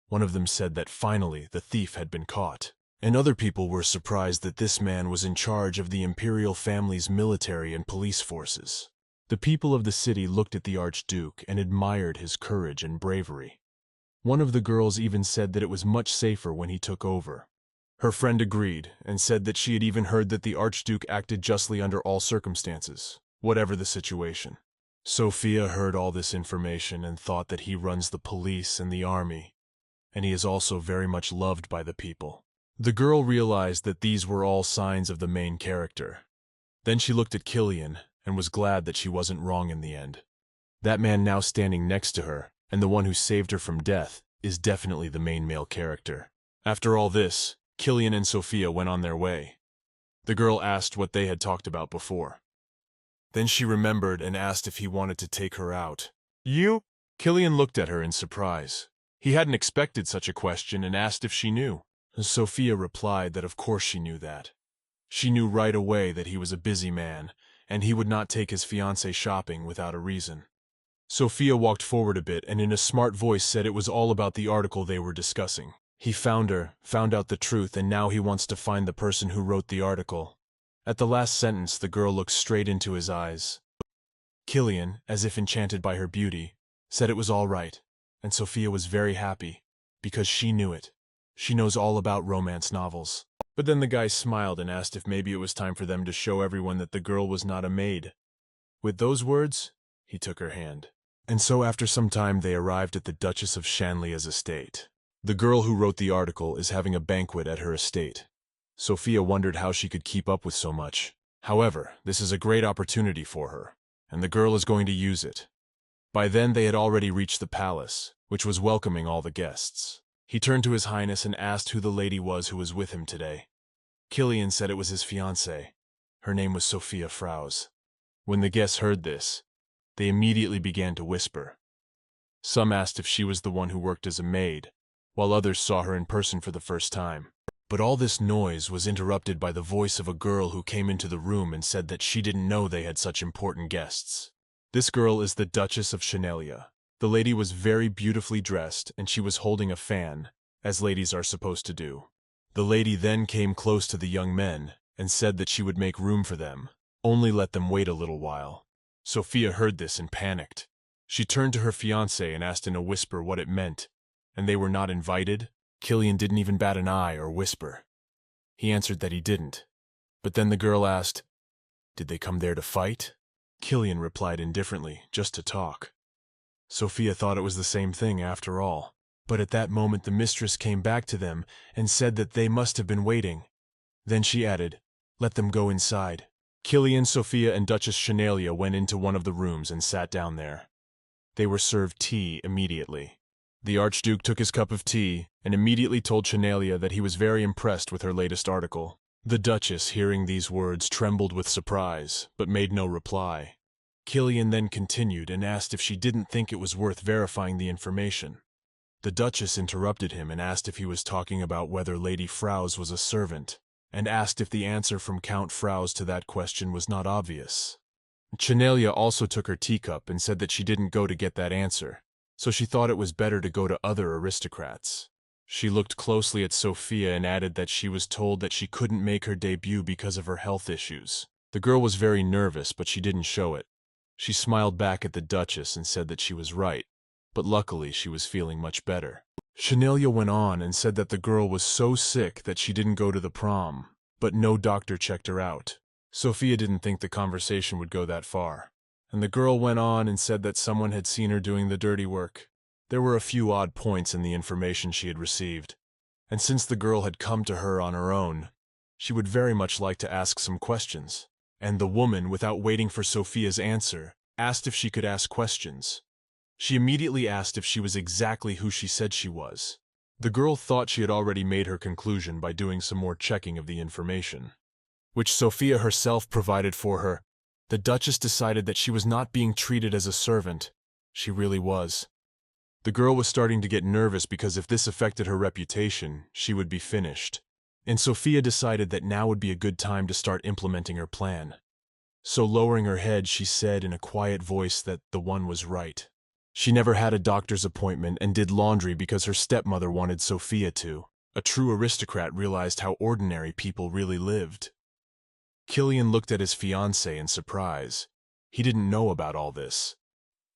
One of them said that finally the thief had been caught, and other people were surprised that this man was in charge of the imperial family's military and police forces. The people of the city looked at the Archduke and admired his courage and bravery. One of the girls even said that it was much safer when he took over. Her friend agreed and said that she had even heard that the Archduke acted justly under all circumstances, whatever the situation. Sophia heard all this information and thought that he runs the police and the army, and he is also very much loved by the people. The girl realized that these were all signs of the main character. Then she looked at Killian and was glad that she wasn't wrong in the end. That man now standing next to her, and the one who saved her from death, is definitely the main male character. After all this, Killian and Sophia went on their way. The girl asked what they had talked about before. Then she remembered and asked if he wanted to take her out. You? Killian looked at her in surprise. He hadn't expected such a question and asked if she knew. Sophia replied that of course she knew that. She knew right away that he was a busy man, and he would not take his fiancée shopping without a reason. Sophia walked forward a bit and in a smart voice said it was all about the article they were discussing. He found her, found out the truth, and now he wants to find the person who wrote the article. At the last sentence, the girl looked straight into his eyes. Killian, as if enchanted by her beauty, said it was all right, and Sophia was very happy, because she knew it. She knows all about romance novels. But then the guy smiled and asked if maybe it was time for them to show everyone that the girl was not a maid. With those words, he took her hand. And so after some time they arrived at the Duchess of Shanlia's estate. The girl who wrote the article is having a banquet at her estate. Sophia wondered how she could keep up with so much. However, this is a great opportunity for her, and the girl is going to use it. By then they had already reached the palace, which was welcoming all the guests. He turned to His Highness and asked who the lady was who was with him today. Killian said it was his fiancée. Her name was Sophia Frowes. When the guests heard this, they immediately began to whisper. Some asked if she was the one who worked as a maid, while others saw her in person for the first time. But all this noise was interrupted by the voice of a girl who came into the room and said that she didn't know they had such important guests. This girl is the Duchess of Shanlia. The lady was very beautifully dressed, and she was holding a fan, as ladies are supposed to do. The lady then came close to the young men and said that she would make room for them, only let them wait a little while. Sophia heard this and panicked. She turned to her fiancé and asked in a whisper what it meant, and they were not invited. Killian didn't even bat an eye or whisper. He answered that he didn't. But then the girl asked, "Did they come there to fight?" Killian replied indifferently, just to talk. Sophia thought it was the same thing after all. But at that moment the mistress came back to them and said that they must have been waiting. Then she added, "Let them go inside." Killian, Sophia, and Duchess Chenalia went into one of the rooms and sat down there. They were served tea immediately. The Archduke took his cup of tea and immediately told Chenalia that he was very impressed with her latest article. The Duchess, hearing these words, trembled with surprise, but made no reply. Killian then continued and asked if she didn't think it was worth verifying the information. The Duchess interrupted him and asked if he was talking about whether Lady Frowes was a servant, and asked if the answer from Count Frowes to that question was not obvious. Chenalia also took her teacup and said that she didn't go to get that answer, so she thought it was better to go to other aristocrats. She looked closely at Sophia and added that she was told that she couldn't make her debut because of her health issues. The girl was very nervous, but she didn't show it. She smiled back at the Duchess and said that she was right, but luckily she was feeling much better. Chenalia went on and said that the girl was so sick that she didn't go to the prom, but no doctor checked her out. Sophia didn't think the conversation would go that far, and the girl went on and said that someone had seen her doing the dirty work. There were a few odd points in the information she had received, and since the girl had come to her on her own, she would very much like to ask some questions. And the woman, without waiting for Sophia's answer, asked if she could ask questions. She immediately asked if she was exactly who she said she was. The girl thought she had already made her conclusion by doing some more checking of the information, which Sophia herself provided for her. The Duchess decided that she was not being treated as a servant. She really was. The girl was starting to get nervous because if this affected her reputation, she would be finished. And Sophia decided that now would be a good time to start implementing her plan. So lowering her head, she said in a quiet voice that the one was right. She never had a doctor's appointment and did laundry because her stepmother wanted Sophia to. A true aristocrat realized how ordinary people really lived. Killian looked at his fiancée in surprise. He didn't know about all this.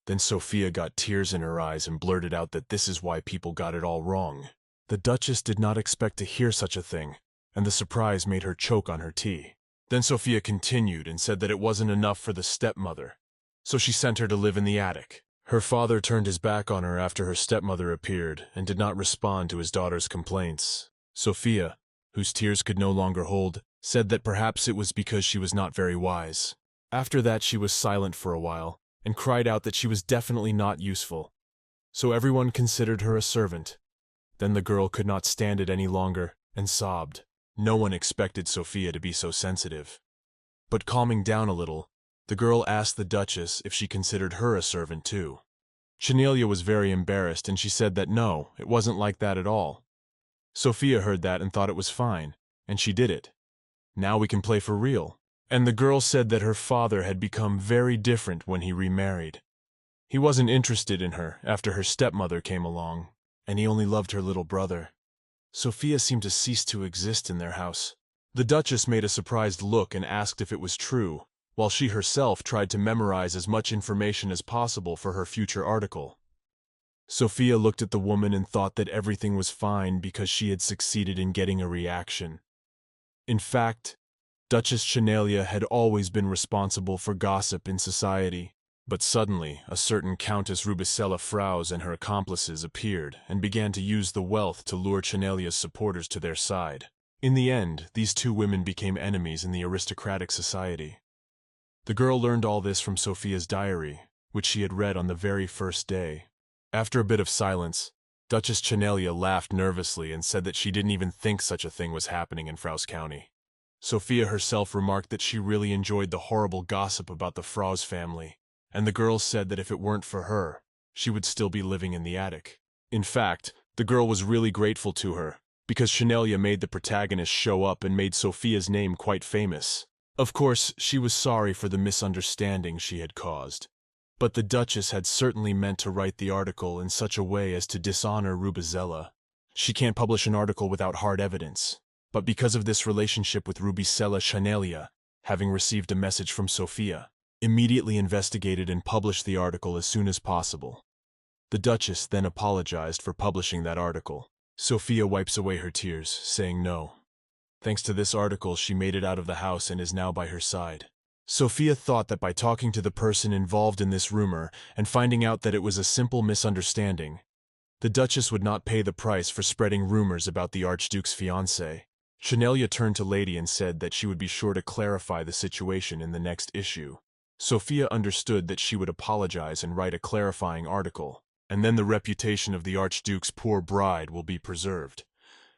Then Sophia got tears in her eyes and blurted out that this is why people got it all wrong. The Duchess did not expect to hear such a thing, and the surprise made her choke on her tea. Then Sophia continued and said that it wasn't enough for the stepmother, so she sent her to live in the attic. Her father turned his back on her after her stepmother appeared and did not respond to his daughter's complaints. Sophia, whose tears could no longer hold, said that perhaps it was because she was not very wise. After that she was silent for a while and cried out that she was definitely not useful, so everyone considered her a servant. Then the girl could not stand it any longer and sobbed. No one expected Sophia to be so sensitive. But calming down a little, the girl asked the Duchess if she considered her a servant too. Chenalia was very embarrassed and she said that no, it wasn't like that at all. Sophia heard that and thought it was fine, and she did it. Now we can play for real. And the girl said that her father had become very different when he remarried. He wasn't interested in her after her stepmother came along, and he only loved her little brother. Sophia seemed to cease to exist in their house. The Duchess made a surprised look and asked if it was true, while she herself tried to memorize as much information as possible for her future article. Sophia looked at the woman and thought that everything was fine because she had succeeded in getting a reaction. In fact, Duchess Chenalia had always been responsible for gossip in society. But suddenly, a certain Countess Rubicella Frowes and her accomplices appeared and began to use the wealth to lure Chenalia's supporters to their side. In the end, these two women became enemies in the aristocratic society. The girl learned all this from Sophia's diary, which she had read on the very first day. After a bit of silence, Duchess Chenalia laughed nervously and said that she didn't even think such a thing was happening in Frowes County. Sophia herself remarked that she really enjoyed the horrible gossip about the Frowes family, and the girl said that if it weren't for her, she would still be living in the attic. In fact, the girl was really grateful to her, because Chenalia made the protagonist show up and made Sophia's name quite famous. Of course, she was sorry for the misunderstanding she had caused, but the Duchess had certainly meant to write the article in such a way as to dishonor Rubicella. She can't publish an article without hard evidence. But because of this relationship with Rubicella Chanelia, having received a message from Sophia, immediately investigated and published the article as soon as possible. The Duchess then apologized for publishing that article. Sophia wipes away her tears, saying no. Thanks to this article, she made it out of the house and is now by her side. Sophia thought that by talking to the person involved in this rumor and finding out that it was a simple misunderstanding, the Duchess would not pay the price for spreading rumors about the Archduke's fiancé. Chanelia turned to Lady and said that she would be sure to clarify the situation in the next issue. Sophia understood that she would apologize and write a clarifying article, and then the reputation of the Archduke's poor bride will be preserved,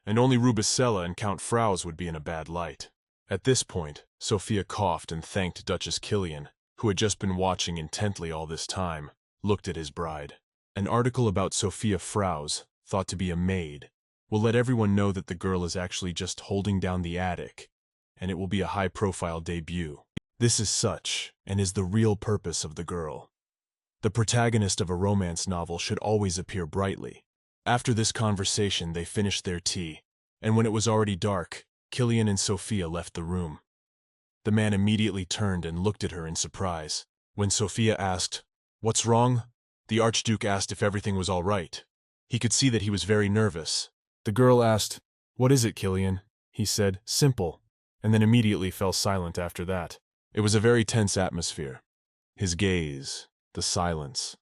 and only Rubicella and Count Frow's would be in a bad light. At this point, Sophia coughed and thanked Duchess Killian, who had just been watching intently all this time, looked at his bride. An article about Sophia Frow's, thought to be a maid, will let everyone know that the girl is actually just holding down the attic, and it will be a high-profile debut. This is such, and is the real purpose of the girl. The protagonist of a romance novel should always appear brightly. After this conversation, they finished their tea, and when it was already dark, Killian and Sophia left the room. The man immediately turned and looked at her in surprise. When Sophia asked, "What's wrong?" the Archduke asked if everything was all right. He could see that he was very nervous. The girl asked, "What is it, Killian?" He said, "Simple," and then immediately fell silent after that. It was a very tense atmosphere. His gaze, the silence.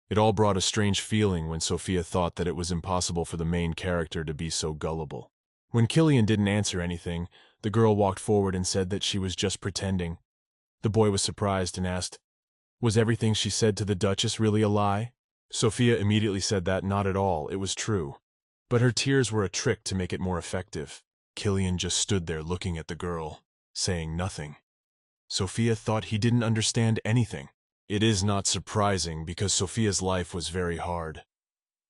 It all brought a strange feeling when Sophia thought that it was impossible for the main character to be so gullible. When Killian didn't answer anything, the girl walked forward and said that she was just pretending. The boy was surprised and asked, "Was everything she said to the Duchess really a lie?" Sophia immediately said that not at all, it was true. But her tears were a trick to make it more effective. Killian just stood there looking at the girl, saying nothing. Sophia thought he didn't understand anything. It is not surprising because Sophia's life was very hard.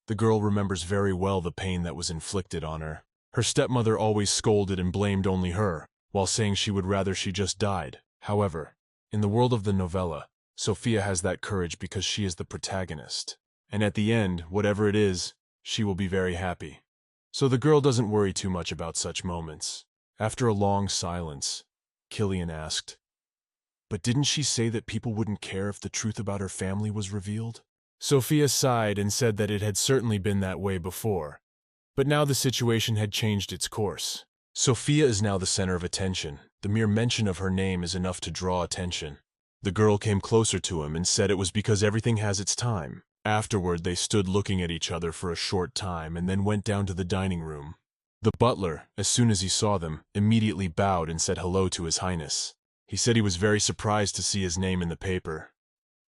The girl remembers very well the pain that was inflicted on her. Her stepmother always scolded and blamed only her, while saying she would rather she just died. However, in the world of the novella, Sophia has that courage because she is the protagonist. And at the end, whatever it is, she will be very happy. So the girl doesn't worry too much about such moments. After a long silence, Killian asked, "But didn't she say that people wouldn't care if the truth about her family was revealed?" Sophia sighed and said that it had certainly been that way before. But now the situation had changed its course. Sophia is now the center of attention. The mere mention of her name is enough to draw attention. The girl came closer to him and said it was because everything has its time. Afterward, they stood looking at each other for a short time and then went down to the dining room. The butler, as soon as he saw them, immediately bowed and said hello to His Highness. He said he was very surprised to see his name in the paper.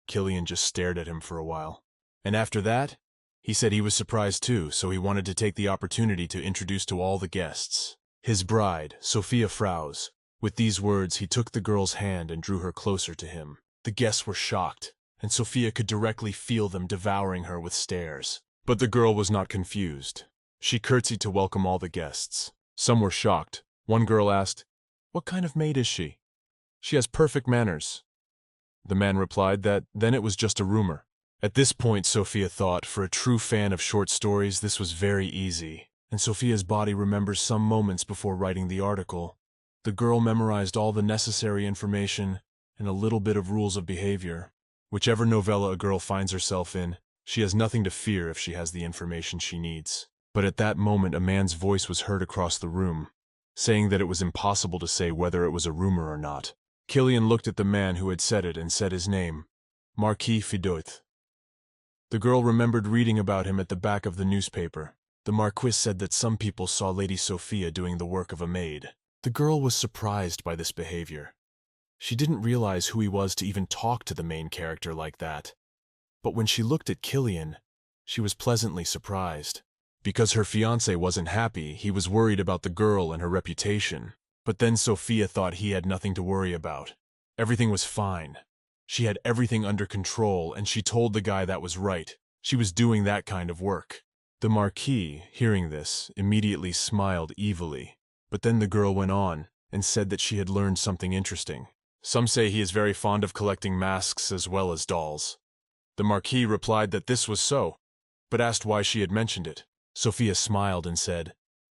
Killian just stared at him for a while. And after that, he said he was surprised too, so he wanted to take the opportunity to introduce to all the guests his bride, Sophia Frow's. With these words, he took the girl's hand and drew her closer to him. The guests were shocked, and Sophia could directly feel them devouring her with stares. But the girl was not confused. She curtsied to welcome all the guests. Some were shocked. One girl asked, "What kind of maid is she?" "She has perfect manners." The man replied that then it was just a rumor. At this point, Sophia thought, for a true fan of short stories, this was very easy, and Sophia's body remembers some moments before writing the article. The girl memorized all the necessary information and a little bit of rules of behavior. Whichever novella a girl finds herself in, she has nothing to fear if she has the information she needs. But at that moment, a man's voice was heard across the room, saying that it was impossible to say whether it was a rumor or not. Killian looked at the man who had said it and said his name, Marquis Fidoit. The girl remembered reading about him at the back of the newspaper. The Marquis said that some people saw Lady Sophia doing the work of a maid. The girl was surprised by this behavior. She didn't realize who he was to even talk to the main character like that. But when she looked at Killian, she was pleasantly surprised. Because her fiancé wasn't happy, he was worried about the girl and her reputation. But then Sophia thought he had nothing to worry about. Everything was fine. She had everything under control, and she told the guy that was right. She was doing that kind of work. The Marquis, hearing this, immediately smiled evilly. But then the girl went on and said that she had learned something interesting. Some say he is very fond of collecting masks as well as dolls. The Marquis replied that this was so, but asked why she had mentioned it. Sophia smiled and said,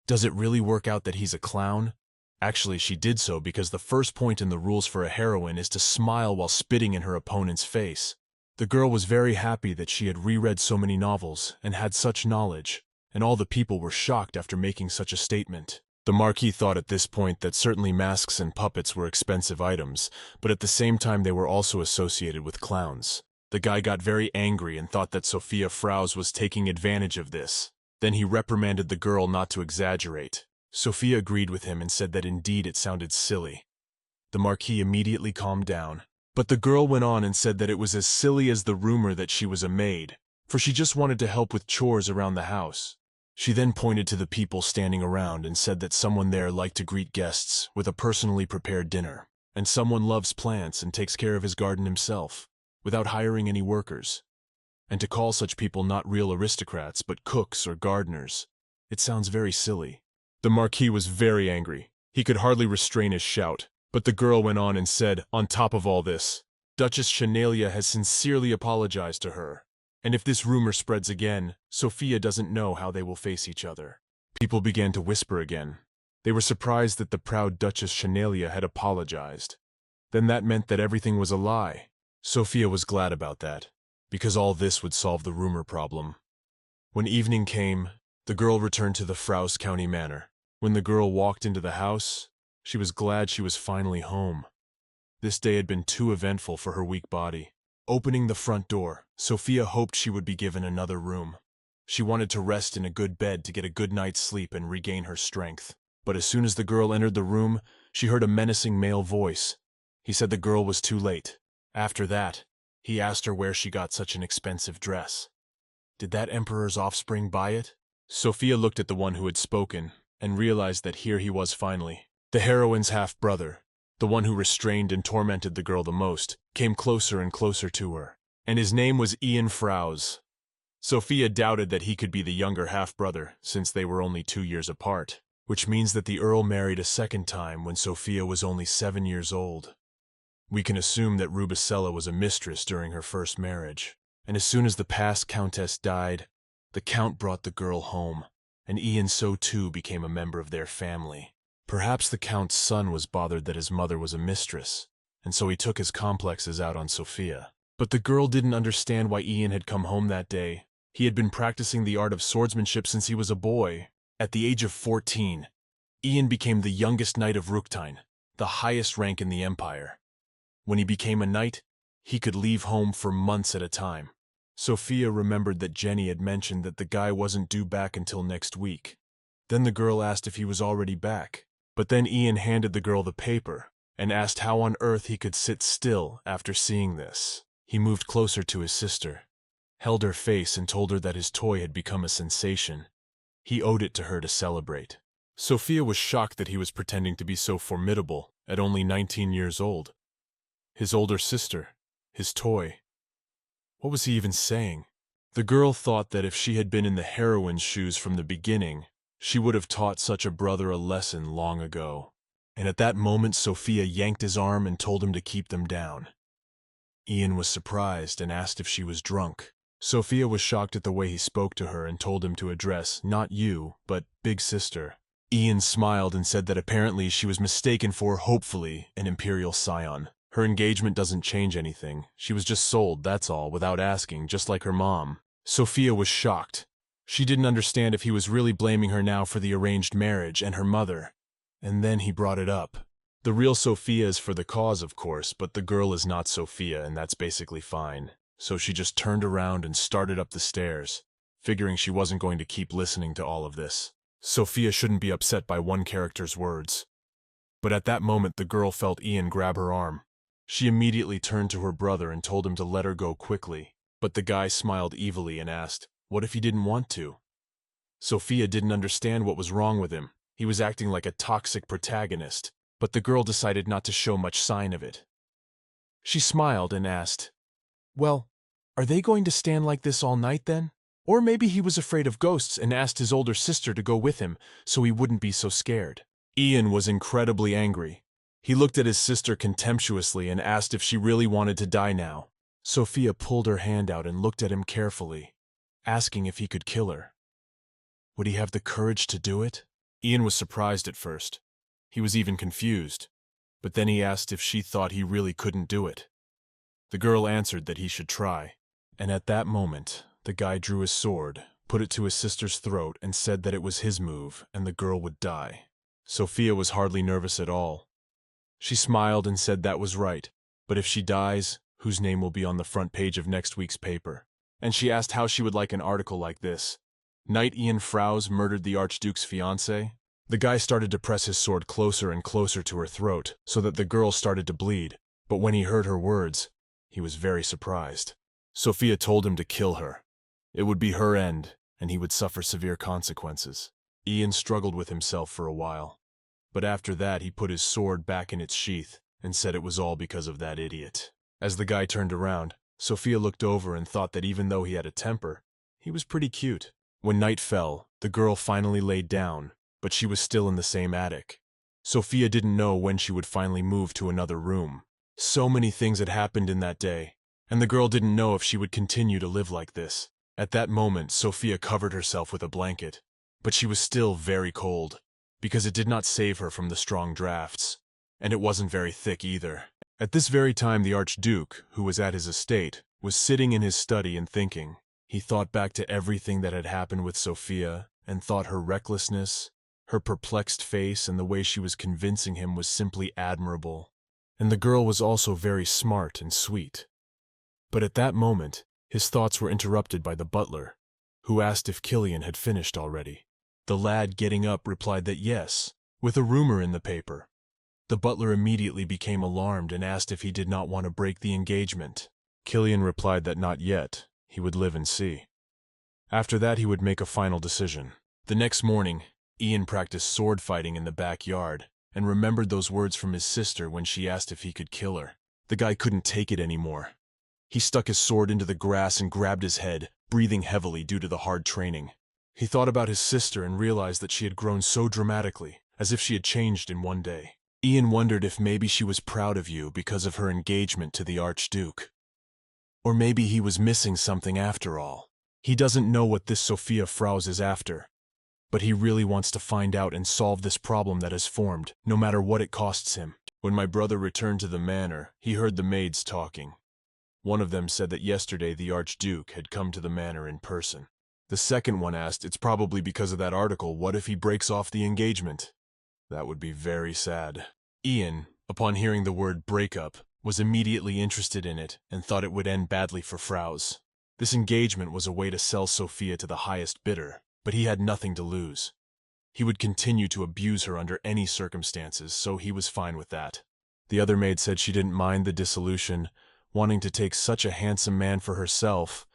"Does it really work out that he's a clown?" Actually, she did so because the first point in the rules for a heroine is to smile while spitting in her opponent's face. The girl was very happy that she had reread so many novels and had such knowledge, and all the people were shocked after making such a statement. The Marquis thought at this point that certainly masks and puppets were expensive items, but at the same time they were also associated with clowns. The guy got very angry and thought that Sophia Frowes was taking advantage of this. Then he reprimanded the girl not to exaggerate. Sophia agreed with him and said that indeed it sounded silly. The Marquis immediately calmed down, but the girl went on and said that it was as silly as the rumor that she was a maid, for she just wanted to help with chores around the house. She then pointed to the people standing around and said that someone there liked to greet guests with a personally prepared dinner, and someone loves plants and takes care of his garden himself, without hiring any workers. And to call such people not real aristocrats but cooks or gardeners, it sounds very silly. The Marquis was very angry. He could hardly restrain his shout, but the girl went on and said, on top of all this, Duchess Chenalia has sincerely apologized to her. And if this rumor spreads again, Sophia doesn't know how they will face each other. People began to whisper again. They were surprised that the proud Duchess Chenalia had apologized. Then that meant that everything was a lie. Sophia was glad about that, because all this would solve the rumor problem. When evening came, the girl returned to the Frowes County Manor. When the girl walked into the house, she was glad she was finally home. This day had been too eventful for her weak body. Opening the front door, Sophia hoped she would be given another room. She wanted to rest in a good bed to get a good night's sleep and regain her strength. But as soon as the girl entered the room, she heard a menacing male voice. He said the girl was too late. After that, he asked her where she got such an expensive dress. Did that emperor's offspring buy it? Sophia looked at the one who had spoken and realized that here he was finally. The heroine's half-brother, the one who restrained and tormented the girl the most, came closer and closer to her, and his name was Ian Frowes. Sophia doubted that he could be the younger half-brother, since they were only 2 years apart, which means that the Earl married a second time when Sophia was only 7 years old. We can assume that Rubicella was a mistress during her first marriage, and as soon as the past countess died, the count brought the girl home, and Ian so too became a member of their family. Perhaps the count's son was bothered that his mother was a mistress, and so he took his complexes out on Sophia. But the girl didn't understand why Ian had come home that day. He had been practicing the art of swordsmanship since he was a boy. At the age of 14, Ian became the youngest knight of Rooktyne, the highest rank in the empire. When he became a knight, he could leave home for months at a time. Sophia remembered that Jenny had mentioned that the guy wasn't due back until next week. Then the girl asked if he was already back. But then Ian handed the girl the paper and asked how on earth he could sit still after seeing this. He moved closer to his sister, held her face and told her that his toy had become a sensation. He owed it to her to celebrate. Sophia was shocked that he was pretending to be so formidable at only 19 years old. His older sister, his toy. What was he even saying? The girl thought that if she had been in the heroine's shoes from the beginning, she would have taught such a brother a lesson long ago. And at that moment Sophia yanked his arm and told him to keep them down. Ian was surprised and asked if she was drunk. Sophia was shocked at the way he spoke to her and told him to address not you, but big sister. Ian smiled and said that apparently she was mistaken for, hopefully, an imperial scion. Her engagement doesn't change anything. She was just sold, that's all, without asking, just like her mom. Sophia was shocked. She didn't understand if he was really blaming her now for the arranged marriage and her mother. And then he brought it up. The real Sophia is for the cause, of course, but the girl is not Sophia, and that's basically fine. So she just turned around and started up the stairs, figuring she wasn't going to keep listening to all of this. Sophia shouldn't be upset by one character's words. But at that moment the girl felt Ian grab her arm. She immediately turned to her brother and told him to let her go quickly. But the guy smiled evilly and asked, what if he didn't want to? Sophia didn't understand what was wrong with him. He was acting like a toxic protagonist, but the girl decided not to show much sign of it. She smiled and asked, well, are they going to stand like this all night then? Or maybe he was afraid of ghosts and asked his older sister to go with him so he wouldn't be so scared. Ian was incredibly angry. He looked at his sister contemptuously and asked if she really wanted to die now. Sophia pulled her hand out and looked at him carefully, asking if he could kill her. Would he have the courage to do it? Ian was surprised at first. He was even confused. But then he asked if she thought he really couldn't do it. The girl answered that he should try. And at that moment, the guy drew his sword, put it to his sister's throat, and said that it was his move and the girl would die. Sophia was hardly nervous at all. She smiled and said that was right, but if she dies, whose name will be on the front page of next week's paper? And she asked how she would like an article like this. Knight Ian Frowes murdered the Archduke's fiancée? The guy started to press his sword closer and closer to her throat, so that the girl started to bleed, but when he heard her words, he was very surprised. Sophia told him to kill her. It would be her end, and he would suffer severe consequences. Ian struggled with himself for a while, but after that he put his sword back in its sheath and said it was all because of that idiot. As the guy turned around, Sophia looked over and thought that even though he had a temper, he was pretty cute. When night fell, the girl finally laid down, but she was still in the same attic. Sophia didn't know when she would finally move to another room. So many things had happened in that day, and the girl didn't know if she would continue to live like this. At that moment, Sophia covered herself with a blanket, but she was still very cold, because it did not save her from the strong drafts, and it wasn't very thick either. At this very time, the Archduke, who was at his estate, was sitting in his study and thinking. He thought back to everything that had happened with Sophia, and thought her recklessness, her perplexed face, and the way she was convincing him was simply admirable. And the girl was also very smart and sweet. But at that moment, his thoughts were interrupted by the butler, who asked if Killian had finished already. The lad, getting up, replied that yes, with a rumor in the paper. The butler immediately became alarmed and asked if he did not want to break the engagement. Killian replied that not yet, he would live and see. After that he would make a final decision. The next morning, Ian practiced sword fighting in the backyard, and remembered those words from his sister when she asked if he could kill her. The guy couldn't take it anymore. He stuck his sword into the grass and grabbed his head, breathing heavily due to the hard training. He thought about his sister and realized that she had grown so dramatically, as if she had changed in one day. Ian wondered if maybe she was proud of you because of her engagement to the Archduke. Or maybe he was missing something after all. He doesn't know what this Sophia Frowes is after, but he really wants to find out and solve this problem that has formed, no matter what it costs him. When my brother returned to the manor, he heard the maids talking. One of them said that yesterday the Archduke had come to the manor in person. The second one asked, it's probably because of that article, what if he breaks off the engagement? That would be very sad. Ian, upon hearing the word breakup, was immediately interested in it and thought it would end badly for Frowes. This engagement was a way to sell Sophia to the highest bidder, but he had nothing to lose. He would continue to abuse her under any circumstances, so he was fine with that. The other maid said she didn't mind the dissolution, wanting to take such a handsome man for herself,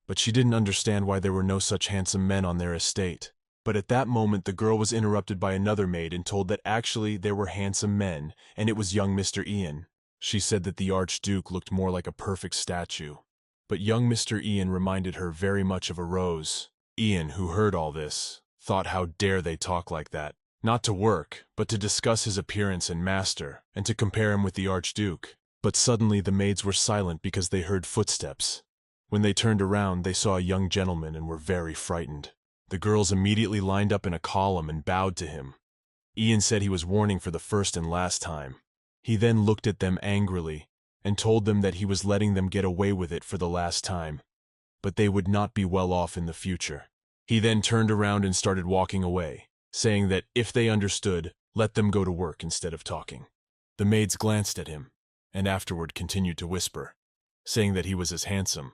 but she didn't understand why there were no such handsome men on their estate. But at that moment the girl was interrupted by another maid and told that actually there were handsome men, and it was young Mr. Ian. She said that the Archduke looked more like a perfect statue. But young Mr. Ian reminded her very much of a rose. Ian, who heard all this, thought how dare they talk like that, not to work, but to discuss his appearance and master, and to compare him with the Archduke. But suddenly the maids were silent because they heard footsteps. When they turned around, they saw a young gentleman and were very frightened. The girls immediately lined up in a column and bowed to him. Ian said he was warning for the first and last time. He then looked at them angrily and told them that he was letting them get away with it for the last time, but they would not be well off in the future. He then turned around and started walking away, saying that if they understood, let them go to work instead of talking. The maids glanced at him, and afterward continued to whisper, saying that he was as handsome,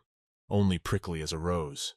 only prickly as a rose.